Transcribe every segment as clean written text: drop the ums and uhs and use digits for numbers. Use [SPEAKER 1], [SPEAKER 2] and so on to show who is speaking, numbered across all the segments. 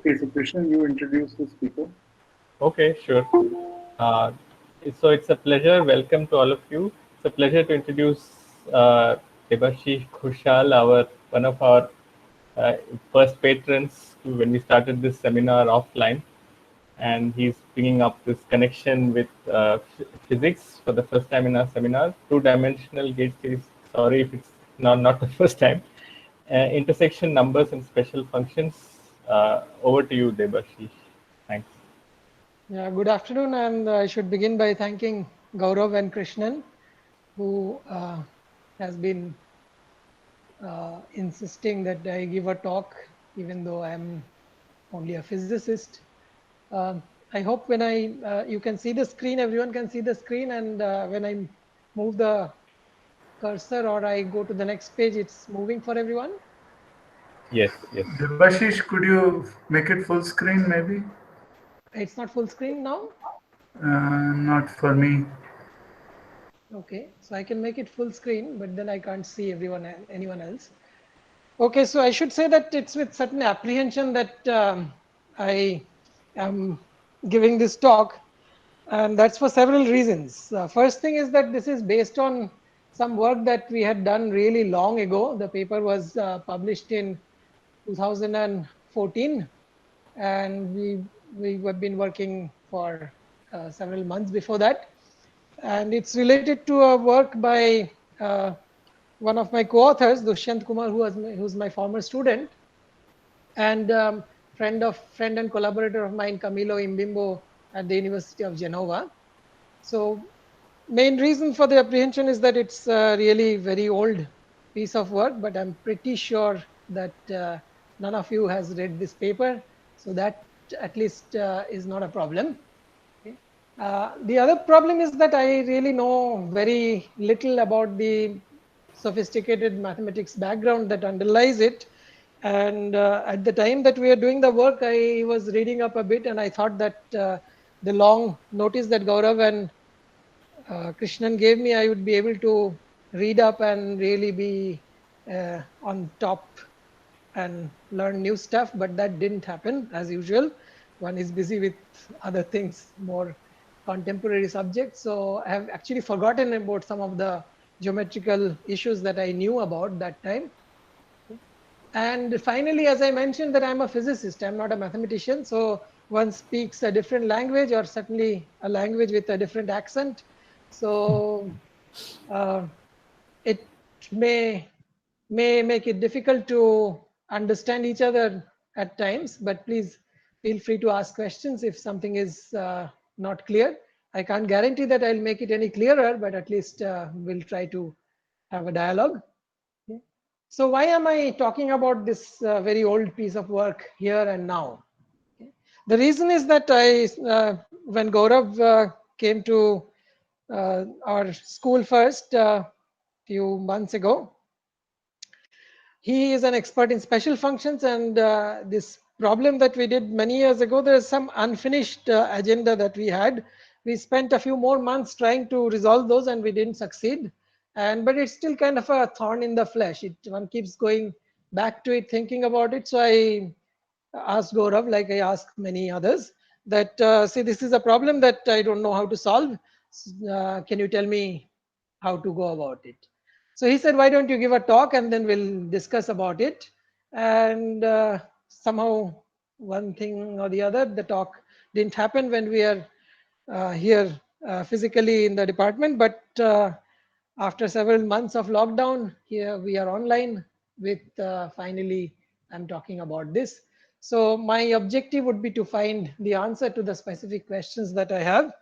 [SPEAKER 1] Okay, so Krishnan, you introduce the speaker.
[SPEAKER 2] Okay, sure. Uh, so it's a pleasure. Welcome to all of you. It's a pleasure to introduce Debashis Ghoshal, one of our first patrons when we started this seminar offline, and he's bringing up this connection with physics for the first time in our seminar. Two-dimensional gauge theory. Sorry if it's not the first time. Intersection numbers and special functions. Over to you, Debashis. Thanks.
[SPEAKER 3] Yeah, good afternoon, and I should begin by thanking Gaurav and Krishnan, who has been insisting that I give a talk, even though I'm only a physicist. I hope when you can see the screen, everyone can see the screen, and when I move the cursor or I go to the next page, it's moving for everyone.
[SPEAKER 2] Yes, yes.
[SPEAKER 1] Debashis, could you make it full screen maybe?
[SPEAKER 3] It's not full screen now.
[SPEAKER 1] Not for me.
[SPEAKER 3] Okay, so I can make it full screen, but then I can't see anyone else. Okay, so I should say that it's with certain apprehension that I am giving this talk, and that's for several reasons. First thing is that this is based on some work that we had done really long ago. The paper was published in 2014, and we have been working for several months before that. And it's related to a work by one of my co-authors, Dushyant Kumar, who's my former student, and friend and collaborator of mine, Camilo Imbimbo, at the University of Genova. So main reason for the apprehension is that it's a really very old piece of work, but I'm pretty sure that none of you has read this paper, so that at least is not a problem. The other problem is that I really know very little about the sophisticated mathematics background that underlies it. And at the time that we are doing the work, I was reading up a bit, and I thought that the long notice that Gaurav and Krishnan gave me, I would be able to read up and really be on top and learn new stuff, but that didn't happen as usual. One is busy with other things, more contemporary subjects. So I have actually forgotten about some of the geometrical issues that I knew about that time. And finally, as I mentioned, that I'm a physicist, I'm not a mathematician. So one speaks a different language, or certainly a language with a different accent. So it may make it difficult to understand each other at times, but please feel free to ask questions if something is not clear. I can't guarantee that I'll make it any clearer, but at least we'll try to have a dialogue. Okay. So why am I talking about this very old piece of work here and now? Okay. The reason is that when Gaurav came to our school first few months ago, he is an expert in special functions, and this problem that we did many years ago, there's some unfinished agenda that we had. We spent a few more months trying to resolve those, and we didn't succeed. But it's still kind of a thorn in the flesh. One keeps going back to it, thinking about it. So I asked Gaurav, like I asked many others, that see, this is a problem that I don't know how to solve. Can you tell me how to go about it? So he said, why don't you give a talk and then we'll discuss about it. And somehow one thing or the other, the talk didn't happen when we are here physically in the department. But after several months of lockdown, here we are online with finally I'm talking about this. So my objective would be to find the answer to the specific questions that I have.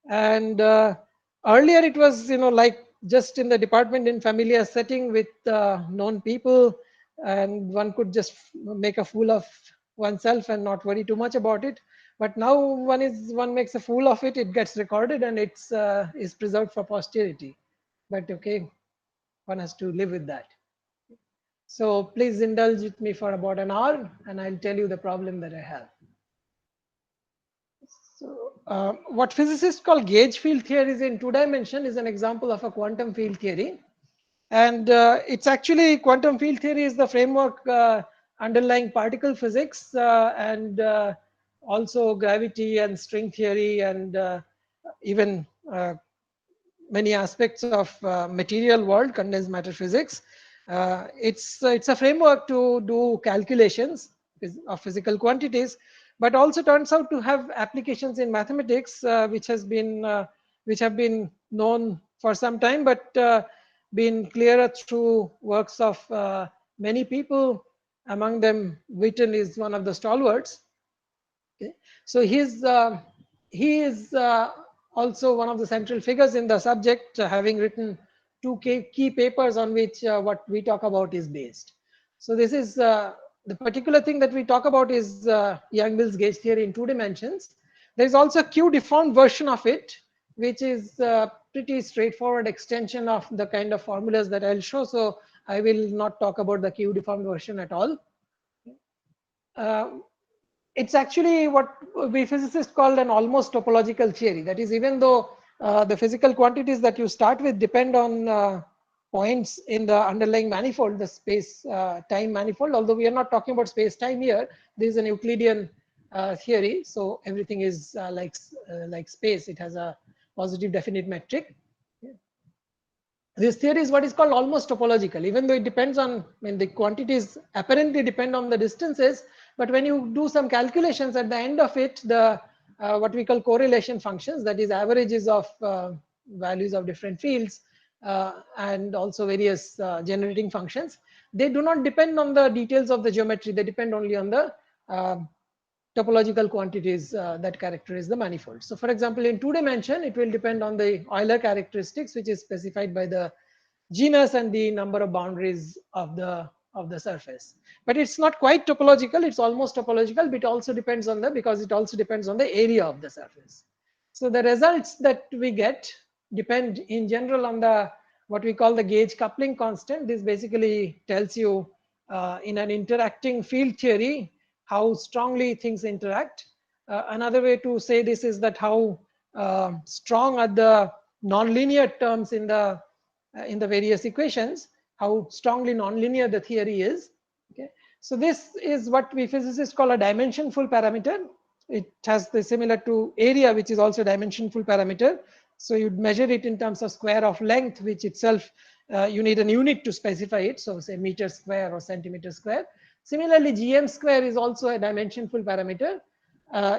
[SPEAKER 3] And earlier it was, like just in the department in familiar setting with known people, and one could just make a fool of oneself and not worry too much about it. But now one makes a fool of it, it gets recorded, and it's is preserved for posterity. But okay, one has to live with that. So please indulge with me for about an hour, and I'll tell you the problem that I have. So what physicists call gauge field theories in two dimension is an example of a quantum field theory. And it's actually, quantum field theory is the framework underlying particle physics and also gravity and string theory and even many aspects of material world, condensed matter physics. It's a framework to do calculations of physical quantities, but also turns out to have applications in mathematics, which have been known for some time, but been clearer through works of many people. Among them, Witten is one of the stalwarts. Okay. So he is also one of the central figures in the subject, having written two key papers on which what we talk about is based. So this is the particular thing that we talk about is Yang-Mills gauge theory in 2 dimensions. There is also a Q-deformed version of it, which is a pretty straightforward extension of the kind of formulas that I'll show. So I will not talk about the Q-deformed version at all. It's actually what we physicists call an almost topological theory. That is, even though the physical quantities that you start with depend on points in the underlying manifold, the space-time manifold, although we are not talking about space-time here, this is an Euclidean theory. So everything is like space. It has a positive definite metric. This theory is what is called almost topological, even though it depends on, the quantities apparently depend on the distances, but when you do some calculations at the end of it, the what we call correlation functions, that is averages of values of different fields and also various generating functions, they do not depend on the details of the geometry, they depend only on the topological quantities that characterize the manifold. So for example, in 2 dimension, it will depend on the Euler characteristics, which is specified by the genus and the number of boundaries of the surface. But it's not quite topological, it's almost topological, but it also depends on because it also depends on the area of the surface. So the results that we get depend in general on the what we call the gauge coupling constant. This basically tells you in an interacting field theory how strongly things interact. Another way to say this is that how strong are the nonlinear terms in the various equations, how strongly nonlinear the theory is. Okay, so this is what we physicists call a dimensionful parameter. It has the similar to area, which is also dimensionful parameter. So you'd measure it in terms of square of length, which itself you need a unit to specify it. So say meter square or centimeter square. Similarly, GM square is also a dimensionful parameter.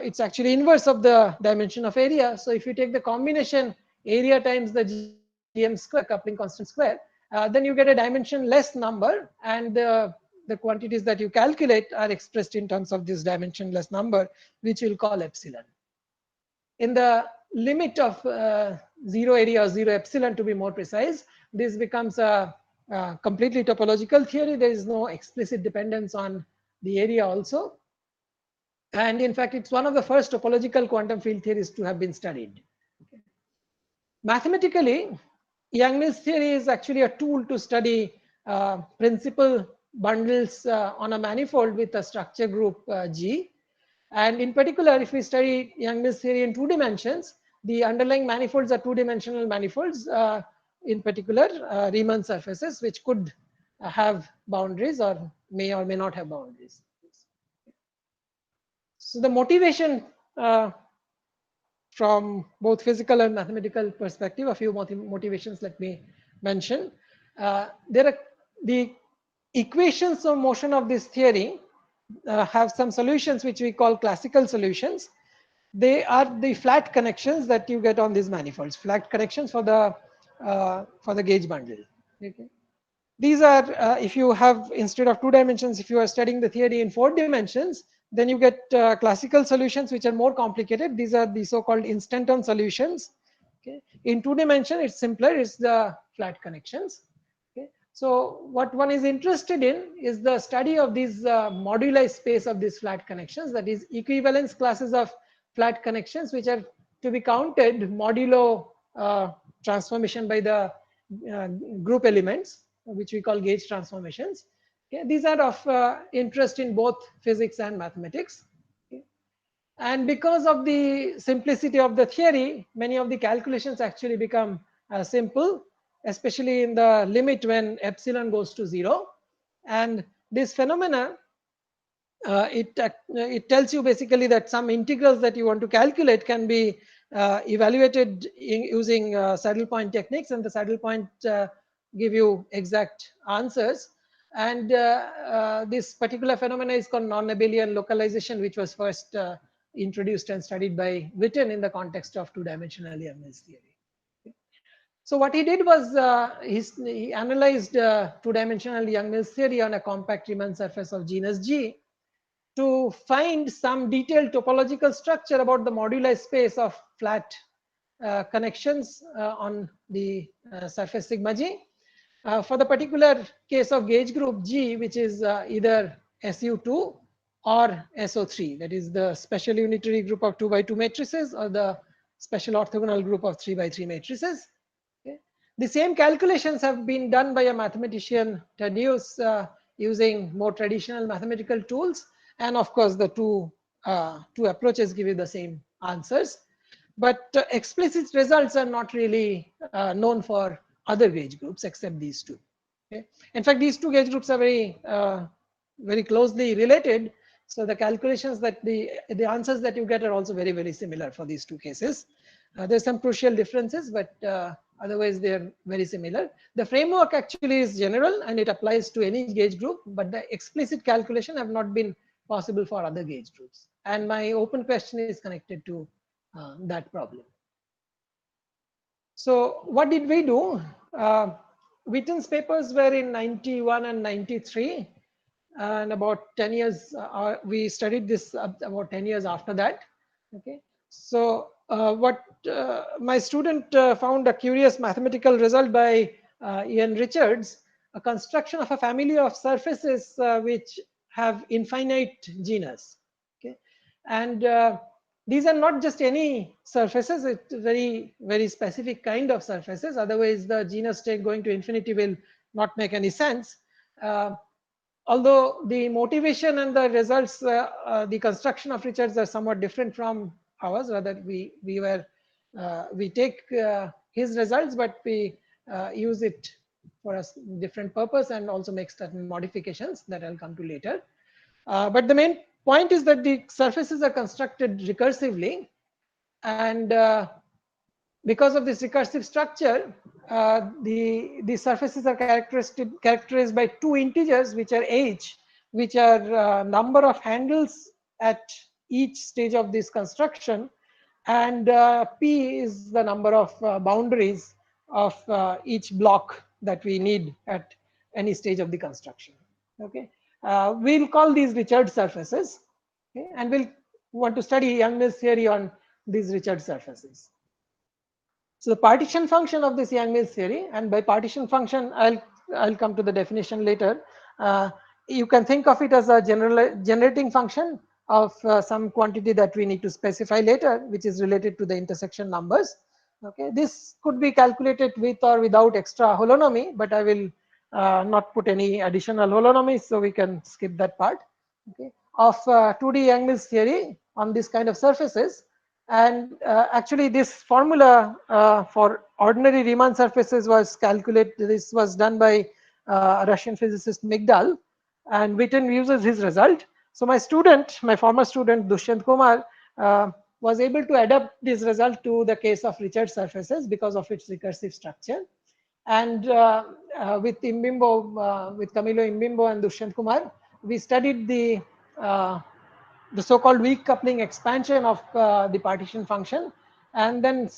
[SPEAKER 3] It's actually inverse of the dimension of area. So if you take the combination area times the GM square, coupling constant square, then you get a dimensionless number, and the quantities that you calculate are expressed in terms of this dimensionless number, which we'll call epsilon. In the limit of 0 area or 0 epsilon, to be more precise, this becomes a completely topological theory. There is no explicit dependence on the area also. And in fact, it's one of the first topological quantum field theories to have been studied. Okay. Mathematically, Yang-Mills theory is actually a tool to study principal bundles on a manifold with a structure group G. And in particular, if we study Yang-Mills theory in 2 dimensions, the underlying manifolds are 2-dimensional manifolds, in particular Riemann surfaces, which could have boundaries or may not have boundaries. So the motivation from both physical and mathematical perspective, a few motivations let me mention. There are the equations of motion of this theory have some solutions which we call classical solutions. They are the flat connections that you get on these manifolds, flat connections for the gauge bundle. Okay. These are, if you have, instead of 2 dimensions, if you are studying the theory in 4 dimensions, then you get classical solutions which are more complicated. These are the so-called instanton solutions. Okay. In 2 dimension, it's simpler, it's the flat connections. Okay. So what one is interested in is the study of these moduli space of these flat connections, that is equivalence classes of flat connections, which are to be counted modulo transformation by the group elements, which we call gauge transformations. Okay. These are of interest in both physics and mathematics. Okay. And because of the simplicity of the theory, many of the calculations actually become simple, especially in the limit when epsilon goes to 0. And this phenomena it tells you basically that some integrals that you want to calculate can be evaluated using saddle point techniques, and the saddle point give you exact answers. And this particular phenomena is called non-abelian localization, which was first introduced and studied by Witten in the context of two-dimensional Young-Mills theory. So what he did was he analyzed two-dimensional Young-Mills theory on a compact Riemann surface of genus G to find some detailed topological structure about the moduli space of flat connections on the surface sigma G. For the particular case of gauge group G, which is either SU2 or SO3, that is the special unitary group of 2 by 2 matrices or the special orthogonal group of 3 by 3 matrices. Okay. The same calculations have been done by a mathematician Tadeusz using more traditional mathematical tools, and of course the two approaches give you the same answers. But explicit results are not really known for other gauge groups except these two. Okay. In fact, these two gauge groups are very closely related. So the calculations that the answers that you get are also very similar for these two cases. There's some crucial differences, but otherwise they're very similar. The framework actually is general and it applies to any gauge group, but the explicit calculation have not been possible for other gauge groups. And my open question is connected to that problem. So what did we do? Witten's papers were in 91 and 93, and about 10 years, we studied this about 10 years after that. Okay. So what my student found a curious mathematical result by Ian Richards, a construction of a family of surfaces which have infinite genus. Okay. And these are not just any surfaces, it's very specific kind of surfaces. Otherwise, the genus state going to infinity will not make any sense. Although the motivation and the results, the construction of Richards are somewhat different from ours. Rather, we take his results, but we use it for a different purpose and also make certain modifications that I'll come to later. But the main point is that the surfaces are constructed recursively, and because of this recursive structure, the surfaces are characterized by two integers, which are h, which are number of handles at each stage of this construction, and p is the number of boundaries of each block that we need at any stage of the construction. Okay. We'll call these Richards surfaces, okay, and we'll want to study Young-Mills theory on these Richards surfaces. So the partition function of this Young-Mills theory, and by partition function, I'll come to the definition later. You can think of it as a generating function of some quantity that we need to specify later, which is related to the intersection numbers. Okay, this could be calculated with or without extra holonomy, but I will not put any additional holonomy, so we can skip that part. Okay, of 2D Young-Mills theory on this kind of surfaces. And actually this formula for ordinary Riemann surfaces was calculated. This was done by Russian physicist Migdal, and Witten uses his result. So my former student Dushyant Kumar was able to adapt this result to the case of Richards surfaces because of its recursive structure. And with Imbimbo, with Camilo Imbimbo and Dushyant Kumar, we studied the so-called weak coupling expansion of the partition function, and then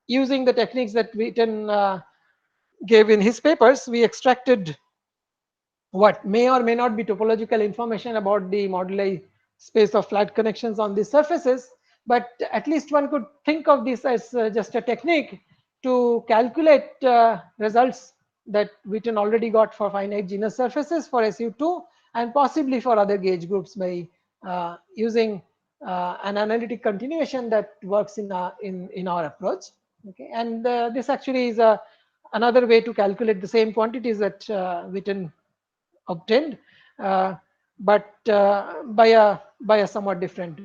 [SPEAKER 3] using the techniques that Witten gave in his papers, we extracted what may or may not be topological information about the moduli space of flat connections on these surfaces, but at least one could think of this as just a technique to calculate results that Witten already got for finite genus surfaces for SU2 and possibly for other gauge groups by using an analytic continuation that works in our approach. Okay, and this actually is another way to calculate the same quantities that Witten obtained, but by a somewhat different.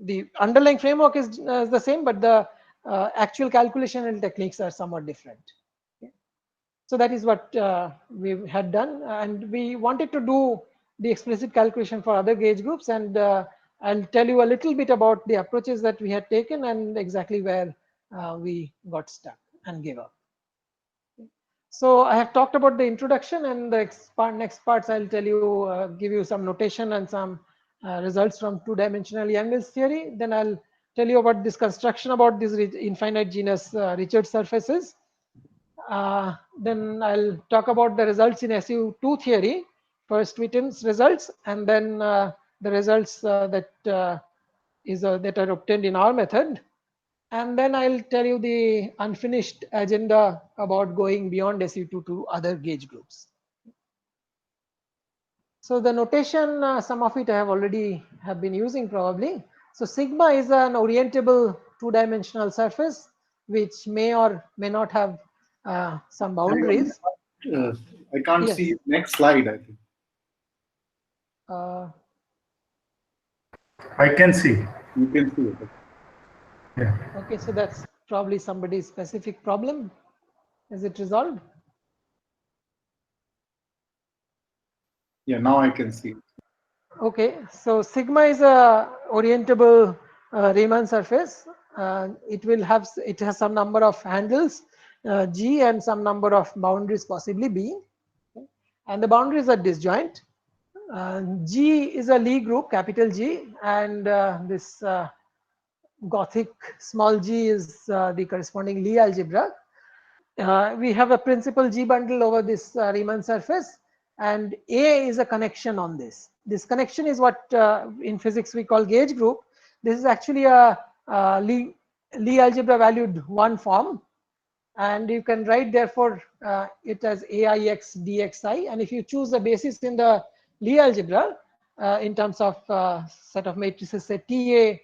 [SPEAKER 3] The underlying framework is the same, but the actual calculation and techniques are somewhat different. Okay. So that is what we had done, and we wanted to do the explicit calculation for other gauge groups, and I'll tell you a little bit about the approaches that we had taken and exactly where we got stuck and gave up. So I have talked about the introduction, and the next parts I'll tell you, give you some notation and some results from two-dimensional Young's theory. Then I'll tell you about this construction about these infinite genus Richard surfaces. Then I'll talk about the results in SU2 theory, first Witten's results, and then the results that are obtained in our method. And then I'll tell you the unfinished agenda about going beyond SU2 to other gauge groups. So the notation, some of it I have been using probably. So sigma is an orientable two-dimensional surface which may or may not have some boundaries.
[SPEAKER 4] I can't
[SPEAKER 3] Yes.
[SPEAKER 4] see next slide, I think.
[SPEAKER 1] I can see.
[SPEAKER 4] You can see it.
[SPEAKER 1] Yeah.
[SPEAKER 3] Okay, so that's probably somebody's specific problem. Is it resolved?
[SPEAKER 4] Yeah, now I can see it.
[SPEAKER 3] Okay, so sigma is a orientable Riemann surface. It has some number of handles G and some number of boundaries possibly B, and the boundaries are disjoint. G is a Lie group, capital G, and this Gothic small g is the corresponding Lie algebra. We have a principal G bundle over this Riemann surface, and A is a connection on this. This connection is what in physics we call gauge group. This is actually a Lie algebra valued one form, and you can write therefore it as AIX dxi. And if you choose a basis in the Lie algebra in terms of set of matrices, say TA,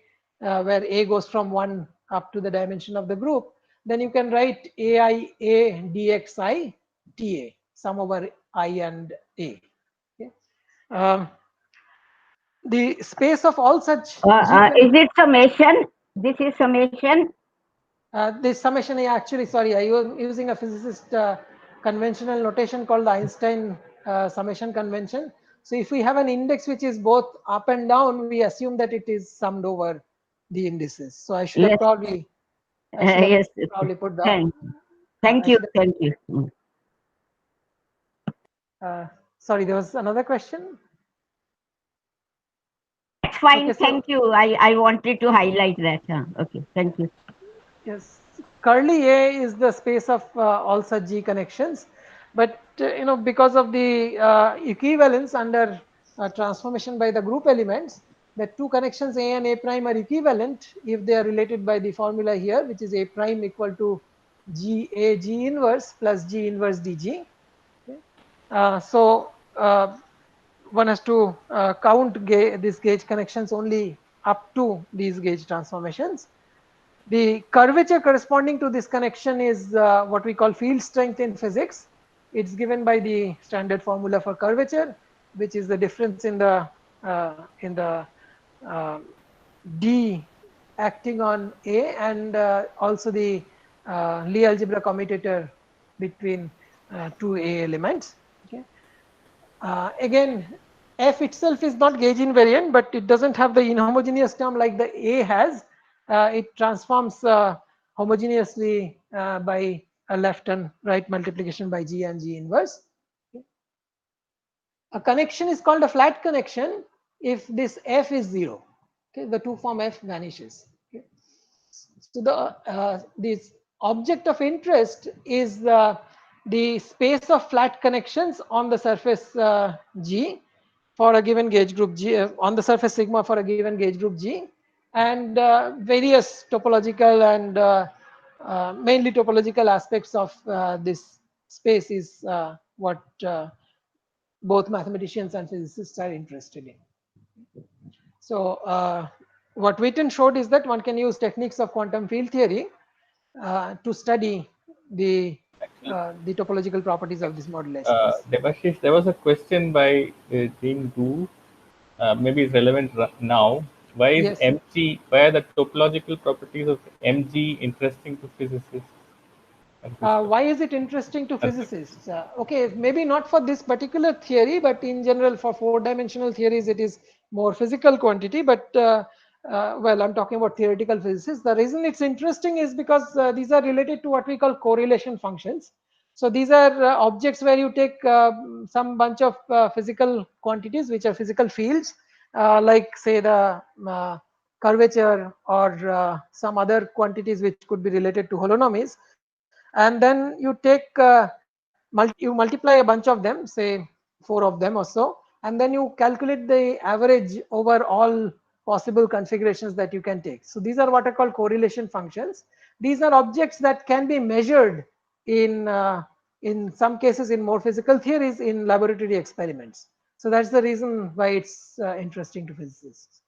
[SPEAKER 3] where A goes from 1 up to the dimension of the group, then you can write AIA dxi TA, sum over I and A. Okay. The space of all such
[SPEAKER 5] is it summation? This is summation.
[SPEAKER 3] This summation, actually, sorry, I was using a physicist conventional notation called the Einstein summation convention. So if we have an index which is both up and down, we assume that it is summed over the indices. So I should have probably, probably put that.
[SPEAKER 5] Thank you.
[SPEAKER 3] Sorry, there was another question.
[SPEAKER 5] That's fine. Okay, thank you. I wanted to highlight that. Okay, thank you.
[SPEAKER 3] Yes, curly A is the space of all such G connections, but because of the equivalence under transformation by the group elements, the two connections A and A prime are equivalent if they are related by the formula here, which is A prime equal to G A G inverse plus G inverse DG. Okay. So one has to count these gauge connections only up to these gauge transformations. The curvature corresponding to this connection is what we call field strength in physics. It's given by the standard formula for curvature, which is the difference in the D acting on A, and also the Lie algebra commutator between two A elements. Okay. Again, F itself is not gauge invariant, but it doesn't have the inhomogeneous term like the A has. It transforms homogeneously by a left and right multiplication by G and G inverse. Okay. A connection is called a flat connection if this F is 0. Okay, the two form F vanishes. Okay. So this object of interest is the space of flat connections on the surface G for a given gauge group G, on the surface sigma for a given gauge group G, and various topological and mainly topological aspects of this space is what both mathematicians and physicists are interested in. So what Witten showed is that one can use techniques of quantum field theory to study the topological properties of this moduli space.
[SPEAKER 2] Debashis, there was a question by JNU, maybe it's relevant now. Why is MG? Why are the topological properties of MG interesting to physicists?
[SPEAKER 3] Why is it interesting to physicists? Okay, maybe not for this particular theory, but in general for four-dimensional theories, it is more physical quantity. But well, I'm talking about theoretical physicists. The reason it's interesting is because these are related to what we call correlation functions. So these are objects where you take some bunch of physical quantities, which are physical fields, like say the curvature or some other quantities which could be related to holonomies, and then you take you multiply a bunch of them, say 4 of them or so, and then you calculate the average over all possible configurations that you can take. So these are what are called correlation functions. These are objects that can be measured in some cases in more physical theories in laboratory experiments. So that's the reason why it's interesting to physicists.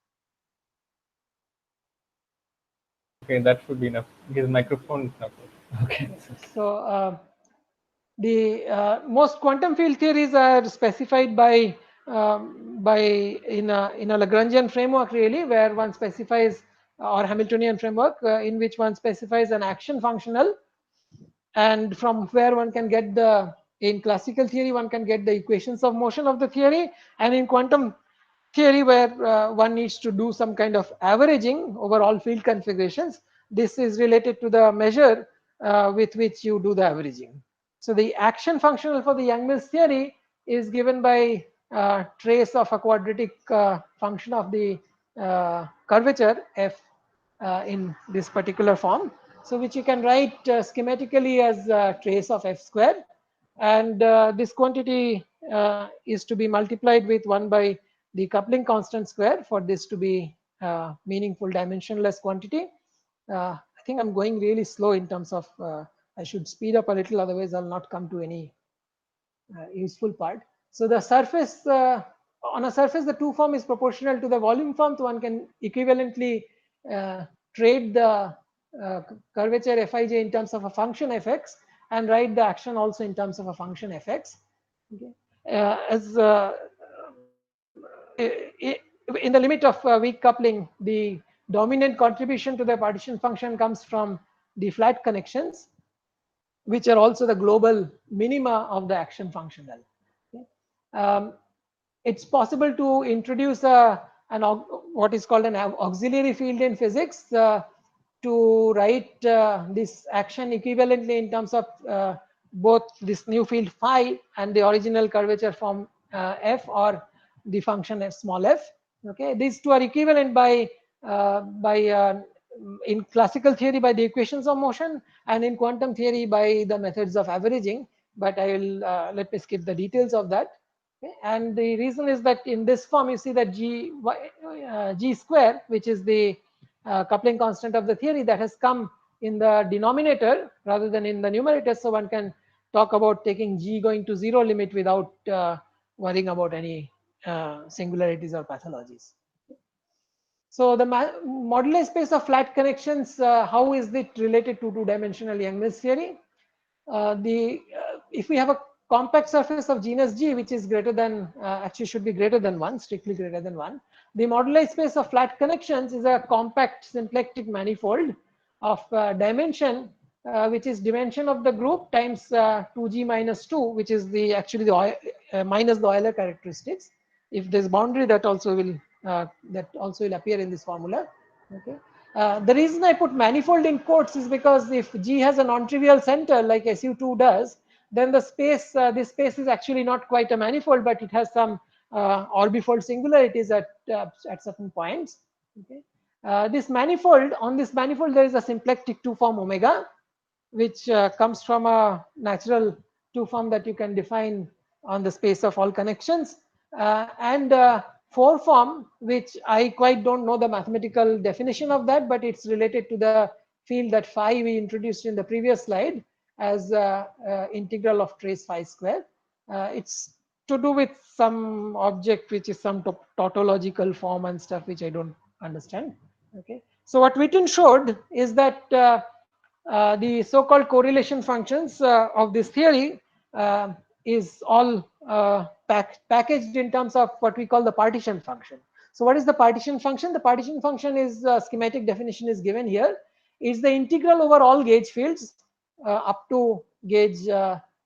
[SPEAKER 2] Okay, that should be enough. His microphone is not working. Okay.
[SPEAKER 3] So the most quantum field theories are specified by in a Lagrangian framework, really, where one specifies, or Hamiltonian framework in which one specifies an action functional, and from where one can get the, in classical theory one can get the equations of motion of the theory, and in quantum theory where one needs to do some kind of averaging over all field configurations. This is related to the measure with which you do the averaging. So the action functional for the Yang-Mills theory is given by trace of a quadratic function of the curvature f in this particular form. So which you can write schematically as trace of f square, and this quantity is to be multiplied with 1 by the coupling constant square for this to be meaningful dimensionless quantity. I think I'm going really slow in terms of I should speed up a little, otherwise I'll not come to any useful part. So the surface, on a surface, the 2 form is proportional to the volume form, so one can equivalently trade the curvature Fij in terms of a function Fx and write the action also in terms of a function Fx. Okay. As in the limit of weak coupling, the dominant contribution to the partition function comes from the flat connections, which are also the global minima of the action functional. Okay. It's possible to introduce what is called an auxiliary field in physics to write this action equivalently in terms of both this new field phi and the original curvature form f, or the function f small f. Okay, these two are equivalent by in classical theory by the equations of motion, and in quantum theory by the methods of averaging. But I will let me skip the details of that. Okay. And the reason is that in this form you see that g square, which is the coupling constant of the theory, that has come in the denominator rather than in the numerator. So one can talk about taking g going to 0 limit without worrying about any singularities or pathologies. So the moduli space of flat connections, how is it related to two-dimensional Yang-Mills theory? If we have a compact surface of genus G, which is greater than, actually should be greater than 1, strictly greater than 1, the moduli space of flat connections is a compact symplectic manifold of dimension, which is dimension of the group times 2G minus 2, which is the actually the minus the Euler characteristics. If there's boundary, that also will appear in this formula. Okay. The reason I put manifold in quotes is because if G has a non-trivial center like SU2 does, then the space, this space is actually not quite a manifold, but it has some orbifold singularities at certain points. Okay. This manifold, on this manifold, there is a symplectic 2 form omega, which comes from a natural 2 form that you can define on the space of all connections, and 4 form, which I quite don't know the mathematical definition of that, but it's related to the field that phi we introduced in the previous slide as integral of trace phi square. It's to do with some object which is some tautological form and stuff which I don't understand. Okay. So what Witten showed is that the so-called correlation functions of this theory is all packaged in terms of what we call the partition function. So what is the partition function? The partition function is schematic definition is given here. Is the integral over all gauge fields up to gauge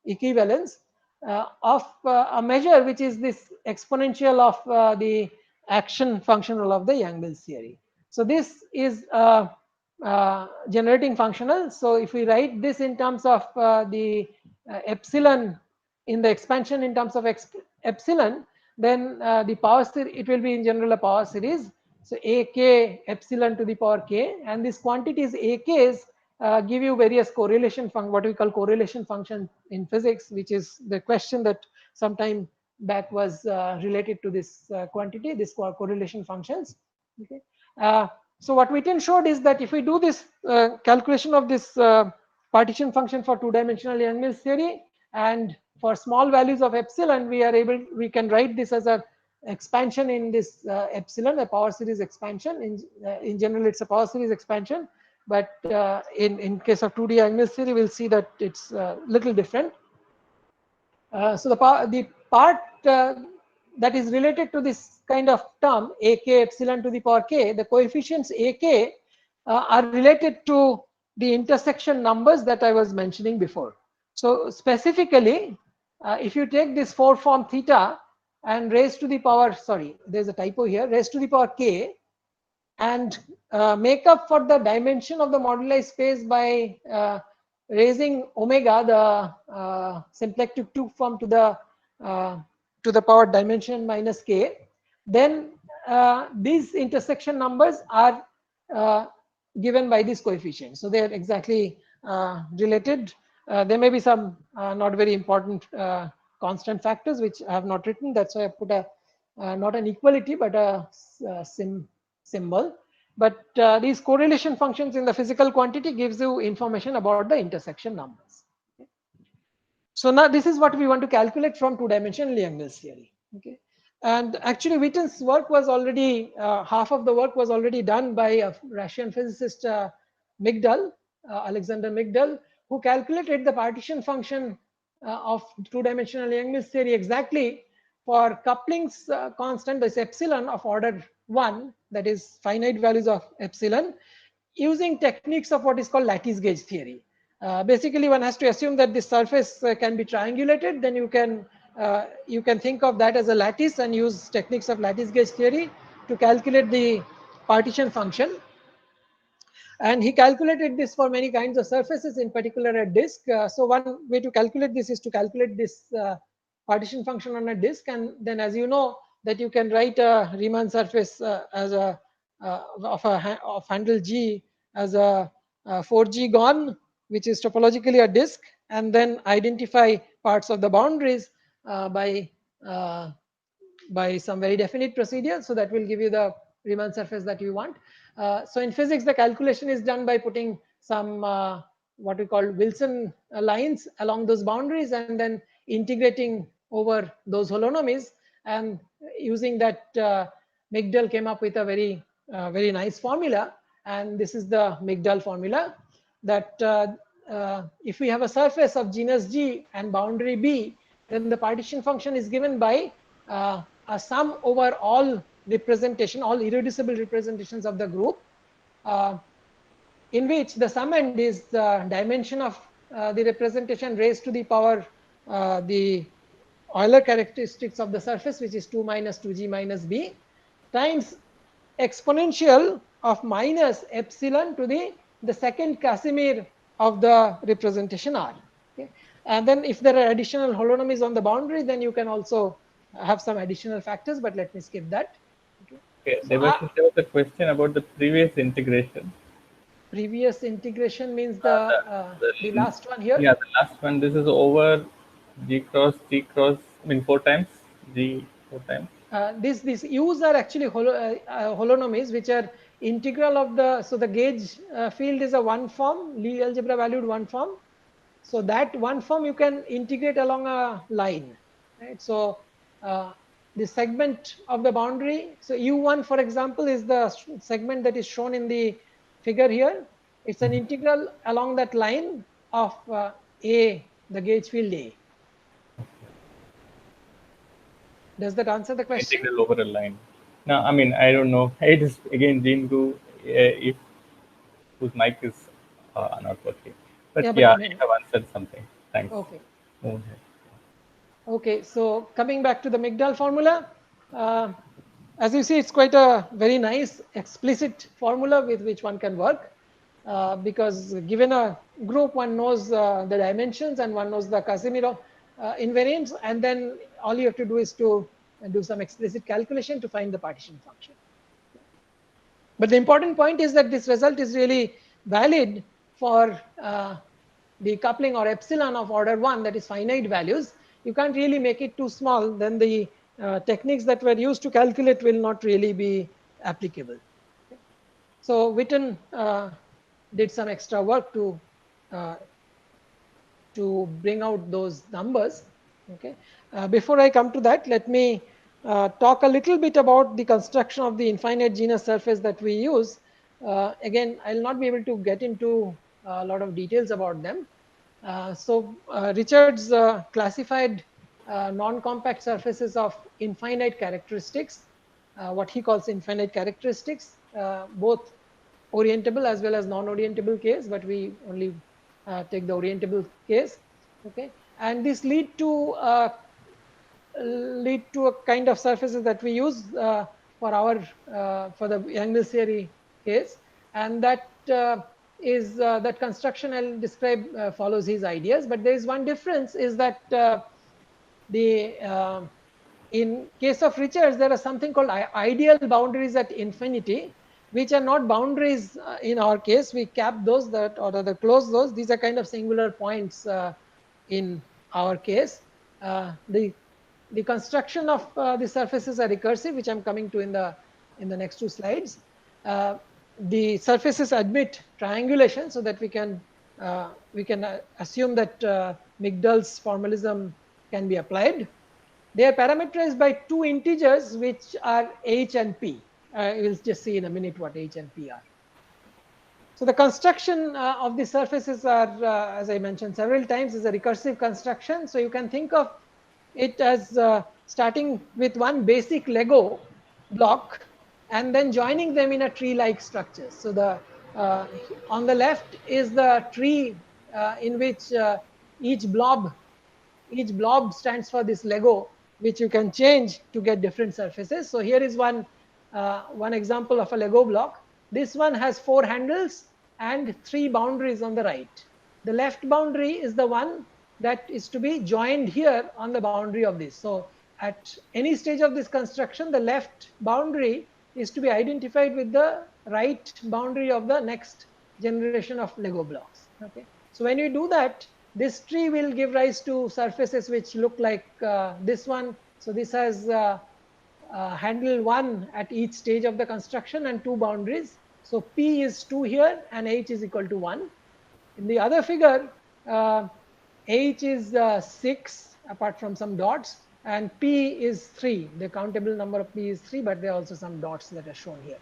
[SPEAKER 3] equivalence of a measure which is this exponential of the action functional of the Yang-Mills theory. So this is generating functional. So if we write this in terms of the epsilon in the expansion in terms of epsilon, then the power series, it will be in general a power series. So ak epsilon to the power k, and these quantities ak's give you various correlation what we call correlation function in physics, which is the question that some time back was related to this quantity, this correlation functions. Okay. So what Witten showed is that if we do this calculation of this partition function for two-dimensional Yang-Mills theory, and for small values of epsilon, we can write this as a expansion in this epsilon, a power series expansion. In general, it's a power series expansion, but in case of 2D Yang-Mills theory, we'll see that it's a little different. So the part that is related to this kind of term ak epsilon to the power k, the coefficients ak are related to the intersection numbers that I was mentioning before. So specifically, if you take this 4 form theta and raise to the power, sorry, there's a typo here, raise to the power k, and make up for the dimension of the moduli space by raising omega, the symplectic 2 form to the power dimension minus k, then these intersection numbers are given by this coefficient. So they are exactly related. There may be some not very important constant factors which I have not written. That's why I put a not an equality but a symbol. But these correlation functions in the physical quantity gives you information about the intersection numbers. Okay. So now this is what we want to calculate from two-dimensional Yang-Mills theory. Okay. And actually Witten's work was already, half of the work was already done by a Russian physicist Migdal, Alexander Migdal, who calculated the partition function of two-dimensional Yang-Mills theory exactly for couplings constant, this epsilon of order 1, that is finite values of epsilon, using techniques of what is called lattice gauge theory. Basically, one has to assume that this surface can be triangulated, then you can think of that as a lattice and use techniques of lattice gauge theory to calculate the partition function. And he calculated this for many kinds of surfaces, in particular a disk. So one way to calculate this is to calculate this partition function on a disk, and then, as you know, that you can write a Riemann surface as a of handle G as a 4G gone, which is topologically a disk, and then identify parts of the boundaries by some very definite procedure. So that will give you the Riemann surface that you want. So in physics, the calculation is done by putting some what we call Wilson lines along those boundaries, and then integrating over those holonomies, and using that Migdal came up with a very nice formula, and this is the Migdal formula, that if we have a surface of genus G and boundary B, then the partition function is given by a sum over all representation, all irreducible representations of the group, in which the summand is the dimension of the representation raised to the power the Euler characteristics of the surface, which is 2 minus 2g minus b, times exponential of minus epsilon to the second Casimir of the representation R. Okay. And then if there are additional holonomies on the boundary, then you can also have some additional factors, but let me skip that.
[SPEAKER 2] Okay. So there was a question about the previous integration.
[SPEAKER 3] Previous integration means the last one here?
[SPEAKER 2] Yeah, the last one. This is over G cross, I mean 4 times, G 4 times.
[SPEAKER 3] These U's are actually holonomies, which are integral of the, so the gauge field is a one form, Lie algebra valued one form. So that one form you can integrate along a line, right? So the segment of the boundary, so U1 for example is the segment that is shown in the figure here. It's an integral along that line of A, the gauge field A. Does that answer the question?
[SPEAKER 2] Integral over a line. Now, I mean, I don't know. It is again JNU, if whose mic is not working. But
[SPEAKER 3] yeah,
[SPEAKER 2] yeah,
[SPEAKER 3] but
[SPEAKER 2] I have answered something. Thanks.
[SPEAKER 3] okay.
[SPEAKER 2] Move ahead.
[SPEAKER 3] Okay, so coming back to the Migdal formula, uh, as you see, it's quite a very nice explicit formula with which one can work, because given a group, one knows the dimensions and one knows the Casimiro invariants, and then all you have to do is to do some explicit calculation to find the partition function. But the important point is that this result is really valid for the coupling or epsilon of order 1, that is finite values. You can't really make it too small, then the techniques that were used to calculate will not really be applicable. Okay. So Witten did some extra work uh, to bring out those numbers. Okay. Before I come to that, let me talk a little bit about the construction of the infinite genus surface that we use. Again, I'll not be able to get into a lot of details about them. Richards classified non-compact surfaces of infinite characteristics, what he calls infinite characteristics, both orientable as well as non-orientable case, but we only take the orientable case. Okay, and this lead to a kind of surfaces that we use for our for the Young-Mills theory case, and that is that construction I'll describe follows his ideas. But there is one difference, is that the in case of Richards, there are something called ideal boundaries at infinity, which are not boundaries in our case. We cap those, that or rather close those. These are kind of singular points in our case. The construction of the surfaces are recursive, which I'm coming to in the next two slides. The surfaces admit triangulation, so that we can assume that Migdal's formalism can be applied. They are parameterized by two integers, which are h and p. We'll just see in a minute what h and p are. So the construction of the surfaces are, as I mentioned several times, is a recursive construction. So you can think of it as starting with one basic Lego block and then joining them in a tree-like structure. So the on the left is the tree in which each blob stands for this Lego, which you can change to get different surfaces. So here is one example of a Lego block. This one has 4 handles and 3 boundaries on the right. The left boundary is the one that is to be joined here on the boundary of this. So at any stage of this construction, the left boundary is to be identified with the right boundary of the next generation of Lego blocks. Okay. So when you do that, this tree will give rise to surfaces which look like this one. So this has handle 1 at each stage of the construction and 2 boundaries. So P is 2 here and H is equal to 1. In the other figure, H is 6 apart from some dots, and P is 3. The countable number of P is 3, but there are also some dots that are shown here.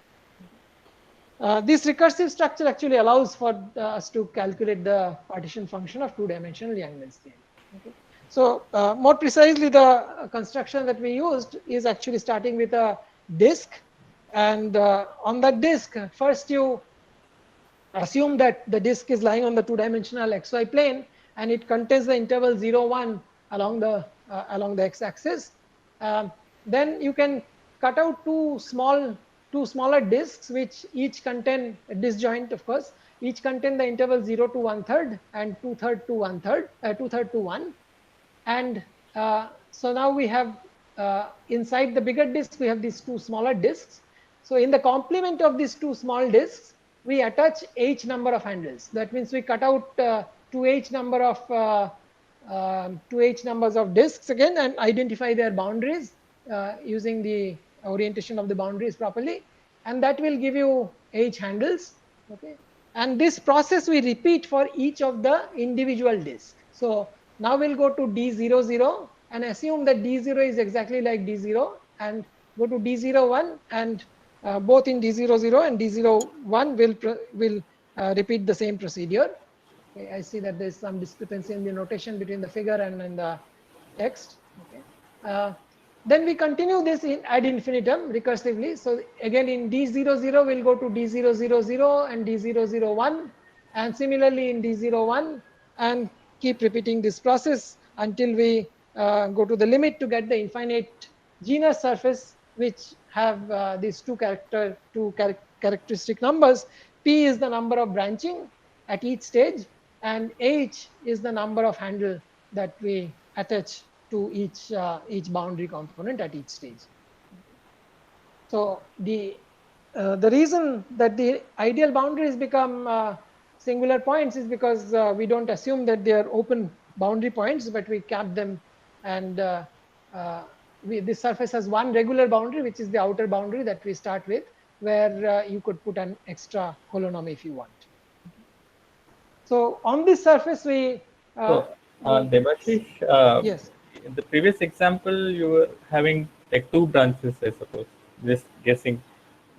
[SPEAKER 3] This recursive structure actually allows for us to calculate the partition function of two-dimensional Young-Mills theory. Okay. So more precisely, the construction that we used is actually starting with a disk, and on that disk, first you assume that the disk is lying on the two-dimensional xy plane, and it contains the interval 0, 1 along the x-axis. Then you can cut out two smaller disks, which each contain a disjoint, of course. Each contain the interval 0 to 1/3 and 2/3 to 1/3, 2/3 to 1. And so now we have inside the bigger disk, we have these two smaller disks. So in the complement of these two small disks, we attach h number of handles. That means we cut out 2h numbers of disks again and identify their boundaries using the orientation of the boundaries properly, and that will give you h handles. Okay, and this process we repeat for each of the individual disks. So now we'll go to D00 and assume that D0 is exactly like D0, and go to D01, and both in D00 and D01 will repeat the same procedure. Okay, I see that there's some discrepancy in the notation between the figure and in the text. Okay. Then we continue this in ad infinitum recursively. So again in D00 we'll go to D000 and D001, and similarly in D01, and keep repeating this process until we go to the limit to get the infinite genus surface, which have these two characteristic numbers. P is the number of branching at each stage, and H is the number of handle that we attach to each boundary component at each stage. So the reason that the ideal boundaries become singular points is because we don't assume that they are open boundary points, but we cap them, and this surface has one regular boundary, which is the outer boundary that we start with, where you could put an extra holonomy if you want. So on this surface,
[SPEAKER 2] Debashis,
[SPEAKER 3] yes.
[SPEAKER 2] in the previous example, you were having like two branches, I suppose. Just guessing.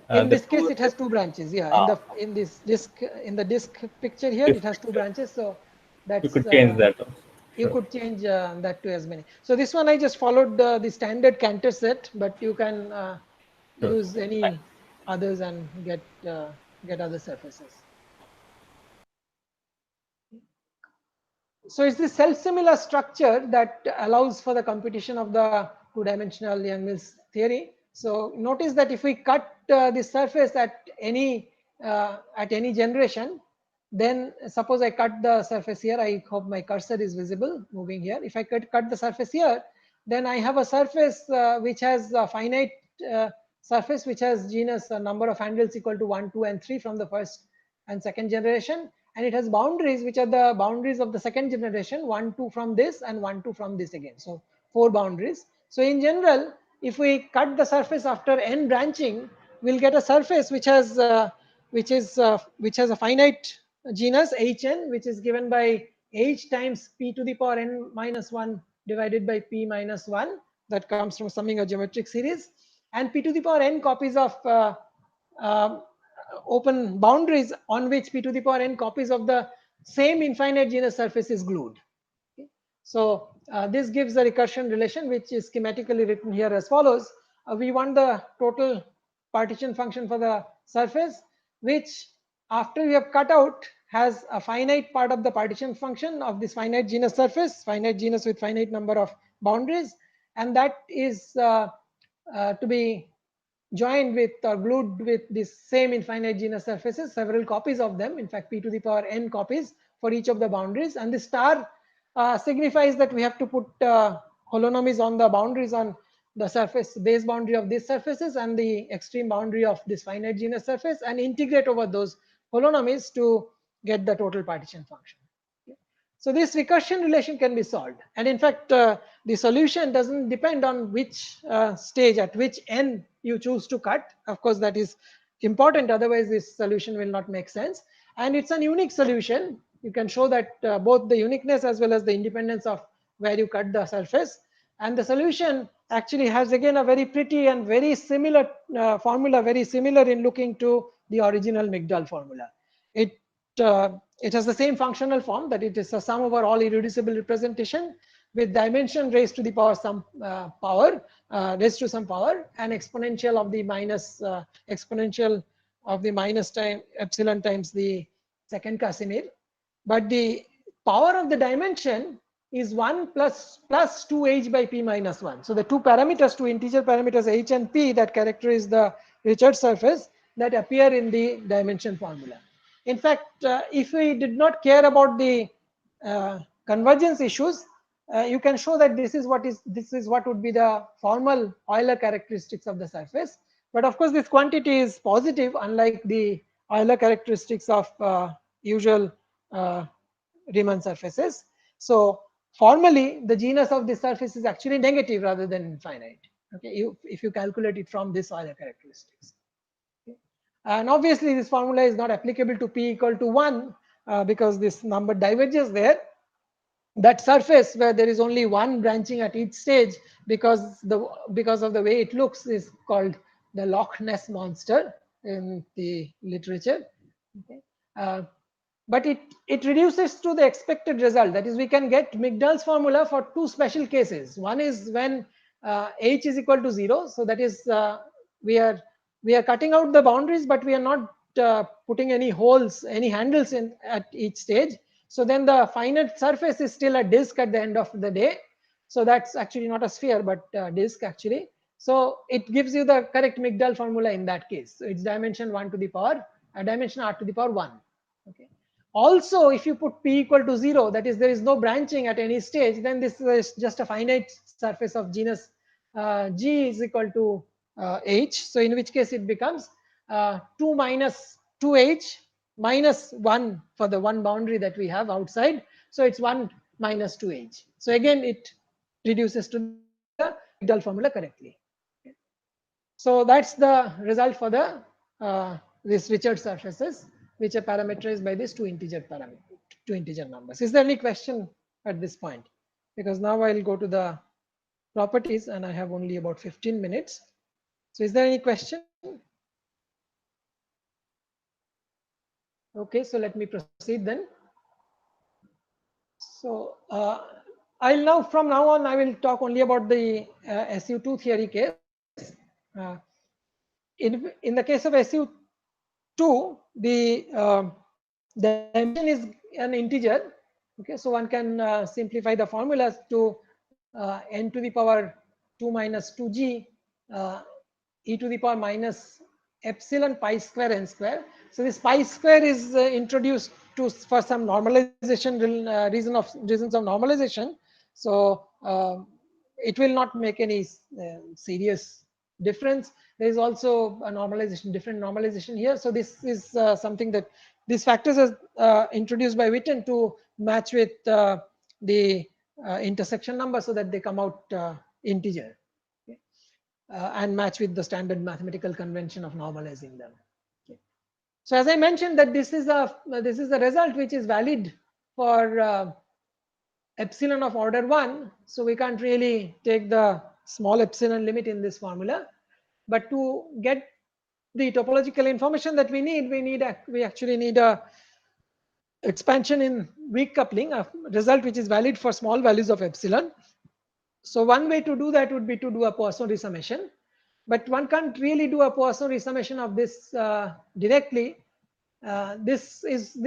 [SPEAKER 3] In this case, it has two branches. Yeah, in the disk picture here, it has two branches. So that's
[SPEAKER 2] you could change that also.
[SPEAKER 3] You could change that to as many. So this one I just followed the standard Cantor set, but you can use any others and get other surfaces. So it's this self-similar structure that allows for the computation of the two-dimensional Yang-Mills theory. So notice that if we cut this surface at any generation, then suppose I cut the surface here. I hope my cursor is visible moving here. If I cut the surface here, then I have a surface which has a finite surface which has genus number of handles equal to 1, 2, and 3 from the first and second generation, and it has boundaries which are the boundaries of the second generation, 1, 2 from this and 1, 2 from this again. So 4 boundaries. So in general, if we cut the surface after n branching, we'll get a surface which has a finite genus Hn, which is given by H times p to the power n minus 1 divided by p minus 1. That comes from summing a geometric series, and p to the power n copies of open boundaries on which p to the power n copies of the same infinite genus surface is glued. Okay. So this gives a recursion relation, which is schematically written here as follows. We want the total partition function for the surface, which after we have cut out has a finite part of the partition function of this finite genus surface, finite genus with finite number of boundaries, and that is to be joined with or glued with this same infinite genus surfaces, several copies of them, in fact p to the power n copies for each of the boundaries, and the star signifies that we have to put holonomies on the boundaries on the surface base boundary of these surfaces and the extreme boundary of this finite genus surface, and integrate over those holonomies to get the total partition function. So this recursion relation can be solved, and in fact the solution doesn't depend on which stage at which n you choose to cut. Of course that is important, otherwise this solution will not make sense, and it's a unique solution. You can show that both the uniqueness as well as the independence of where you cut the surface, and the solution actually has again a very pretty and very similar formula, very similar in looking to the original Migdal formula. It has the same functional form, that it is a sum over all irreducible representation with dimension raised to the power some power, raised to some power, and exponential of the minus time epsilon times the second Casimir. But the power of the dimension is 1 plus 2h by p minus 1. So the two parameters, two integer parameters h and p that characterize the Richard surface that appear in the dimension formula. In fact, if we did not care about the convergence issues, you can show that this is what would be the formal Euler characteristics of the surface. But of course, this quantity is positive, unlike the Euler characteristics of usual Riemann surfaces. So formally, the genus of this surface is actually negative rather than infinite. Okay, if you calculate it from this Euler characteristics. And obviously this formula is not applicable to p equal to 1 because this number diverges there. That surface where there is only one branching at each stage, because of the way it looks, is called the Loch Ness monster in the literature. Okay. But it reduces to the expected result. That is, we can get Migdal's formula for two special cases. One is when h is equal to 0. So that is we are cutting out the boundaries, but we are not putting any holes, any handles in at each stage. So then the finite surface is still a disk at the end of the day. So that's actually not a sphere, but a disk actually. So it gives you the correct Migdal formula in that case. So it's dimension 1 to the power, dimension r to the power 1. Okay. Also, if you put p equal to 0, that is, there is no branching at any stage, then this is just a finite surface of genus G is equal to H. So in which case it becomes 2 minus 2H minus 1 for the one boundary that we have outside. So it's 1 minus 2H. So again, it reduces to the Migdal formula correctly. So that's the result for the these Richard surfaces, which are parameterized by these two integer numbers. Is there any question at this point? Because now I'll go to the properties and I have only about 15 minutes. So is there any question? Okay, so let me proceed then. So I'll now, from now on, I will talk only about the SU2 theory case. In the case of SU2, the dimension is an integer. Okay, so one can simplify the formulas to n to the power 2 minus 2g e to the power minus epsilon pi square n square. So this pi square is introduced to for some normalization reasons of normalization. So it will not make any serious difference. There is also a normalization, different normalization here. So this is something that these factors are introduced by Witten to match with the intersection number so that they come out integer. Okay. And match with the standard mathematical convention of normalizing them. Okay. So as I mentioned that this is a result which is valid for epsilon of order 1. So we can't really take the small epsilon limit in this formula. But to get the topological information that we actually need a expansion in weak coupling, a result which is valid for small values of epsilon. So one way to do that would be to do a Poisson resummation, but one can't really do a Poisson resummation of this directly. This is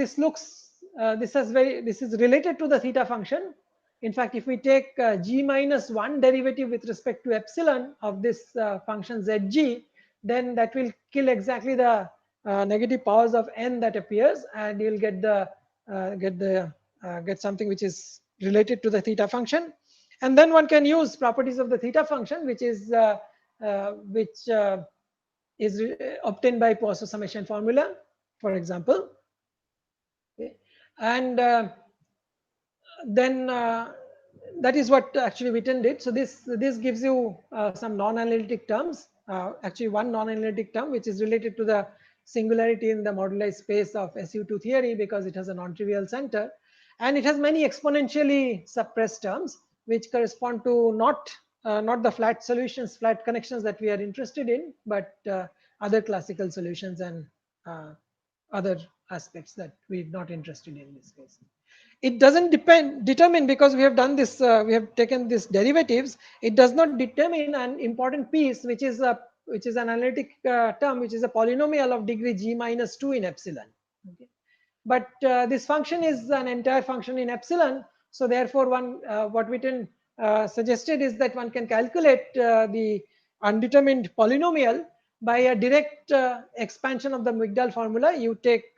[SPEAKER 3] related to the theta function. In fact, if we take g minus 1 derivative with respect to epsilon of this function zg, then that will kill exactly the negative powers of n that appears, and you'll get something which is related to the theta function. And then one can use properties of the theta function, which is obtained by Poisson summation formula, for example. Okay. And then that is what actually Witten did. So this gives you some non-analytic terms. Actually, one non-analytic term which is related to the singularity in the moduli space of SU2 theory, because it has a non-trivial center, and it has many exponentially suppressed terms which correspond to not the flat solutions, flat connections that we are interested in, but other classical solutions and other aspects that we're not interested in this case. It doesn't determine, because we have done this, we have taken this derivatives. It does not determine an important piece, which is an analytic term, which is a polynomial of degree g minus 2 in epsilon. Okay. But this function is an entire function in epsilon. So therefore, what Witten suggested is that one can calculate the undetermined polynomial by a direct expansion of the Migdal formula. You take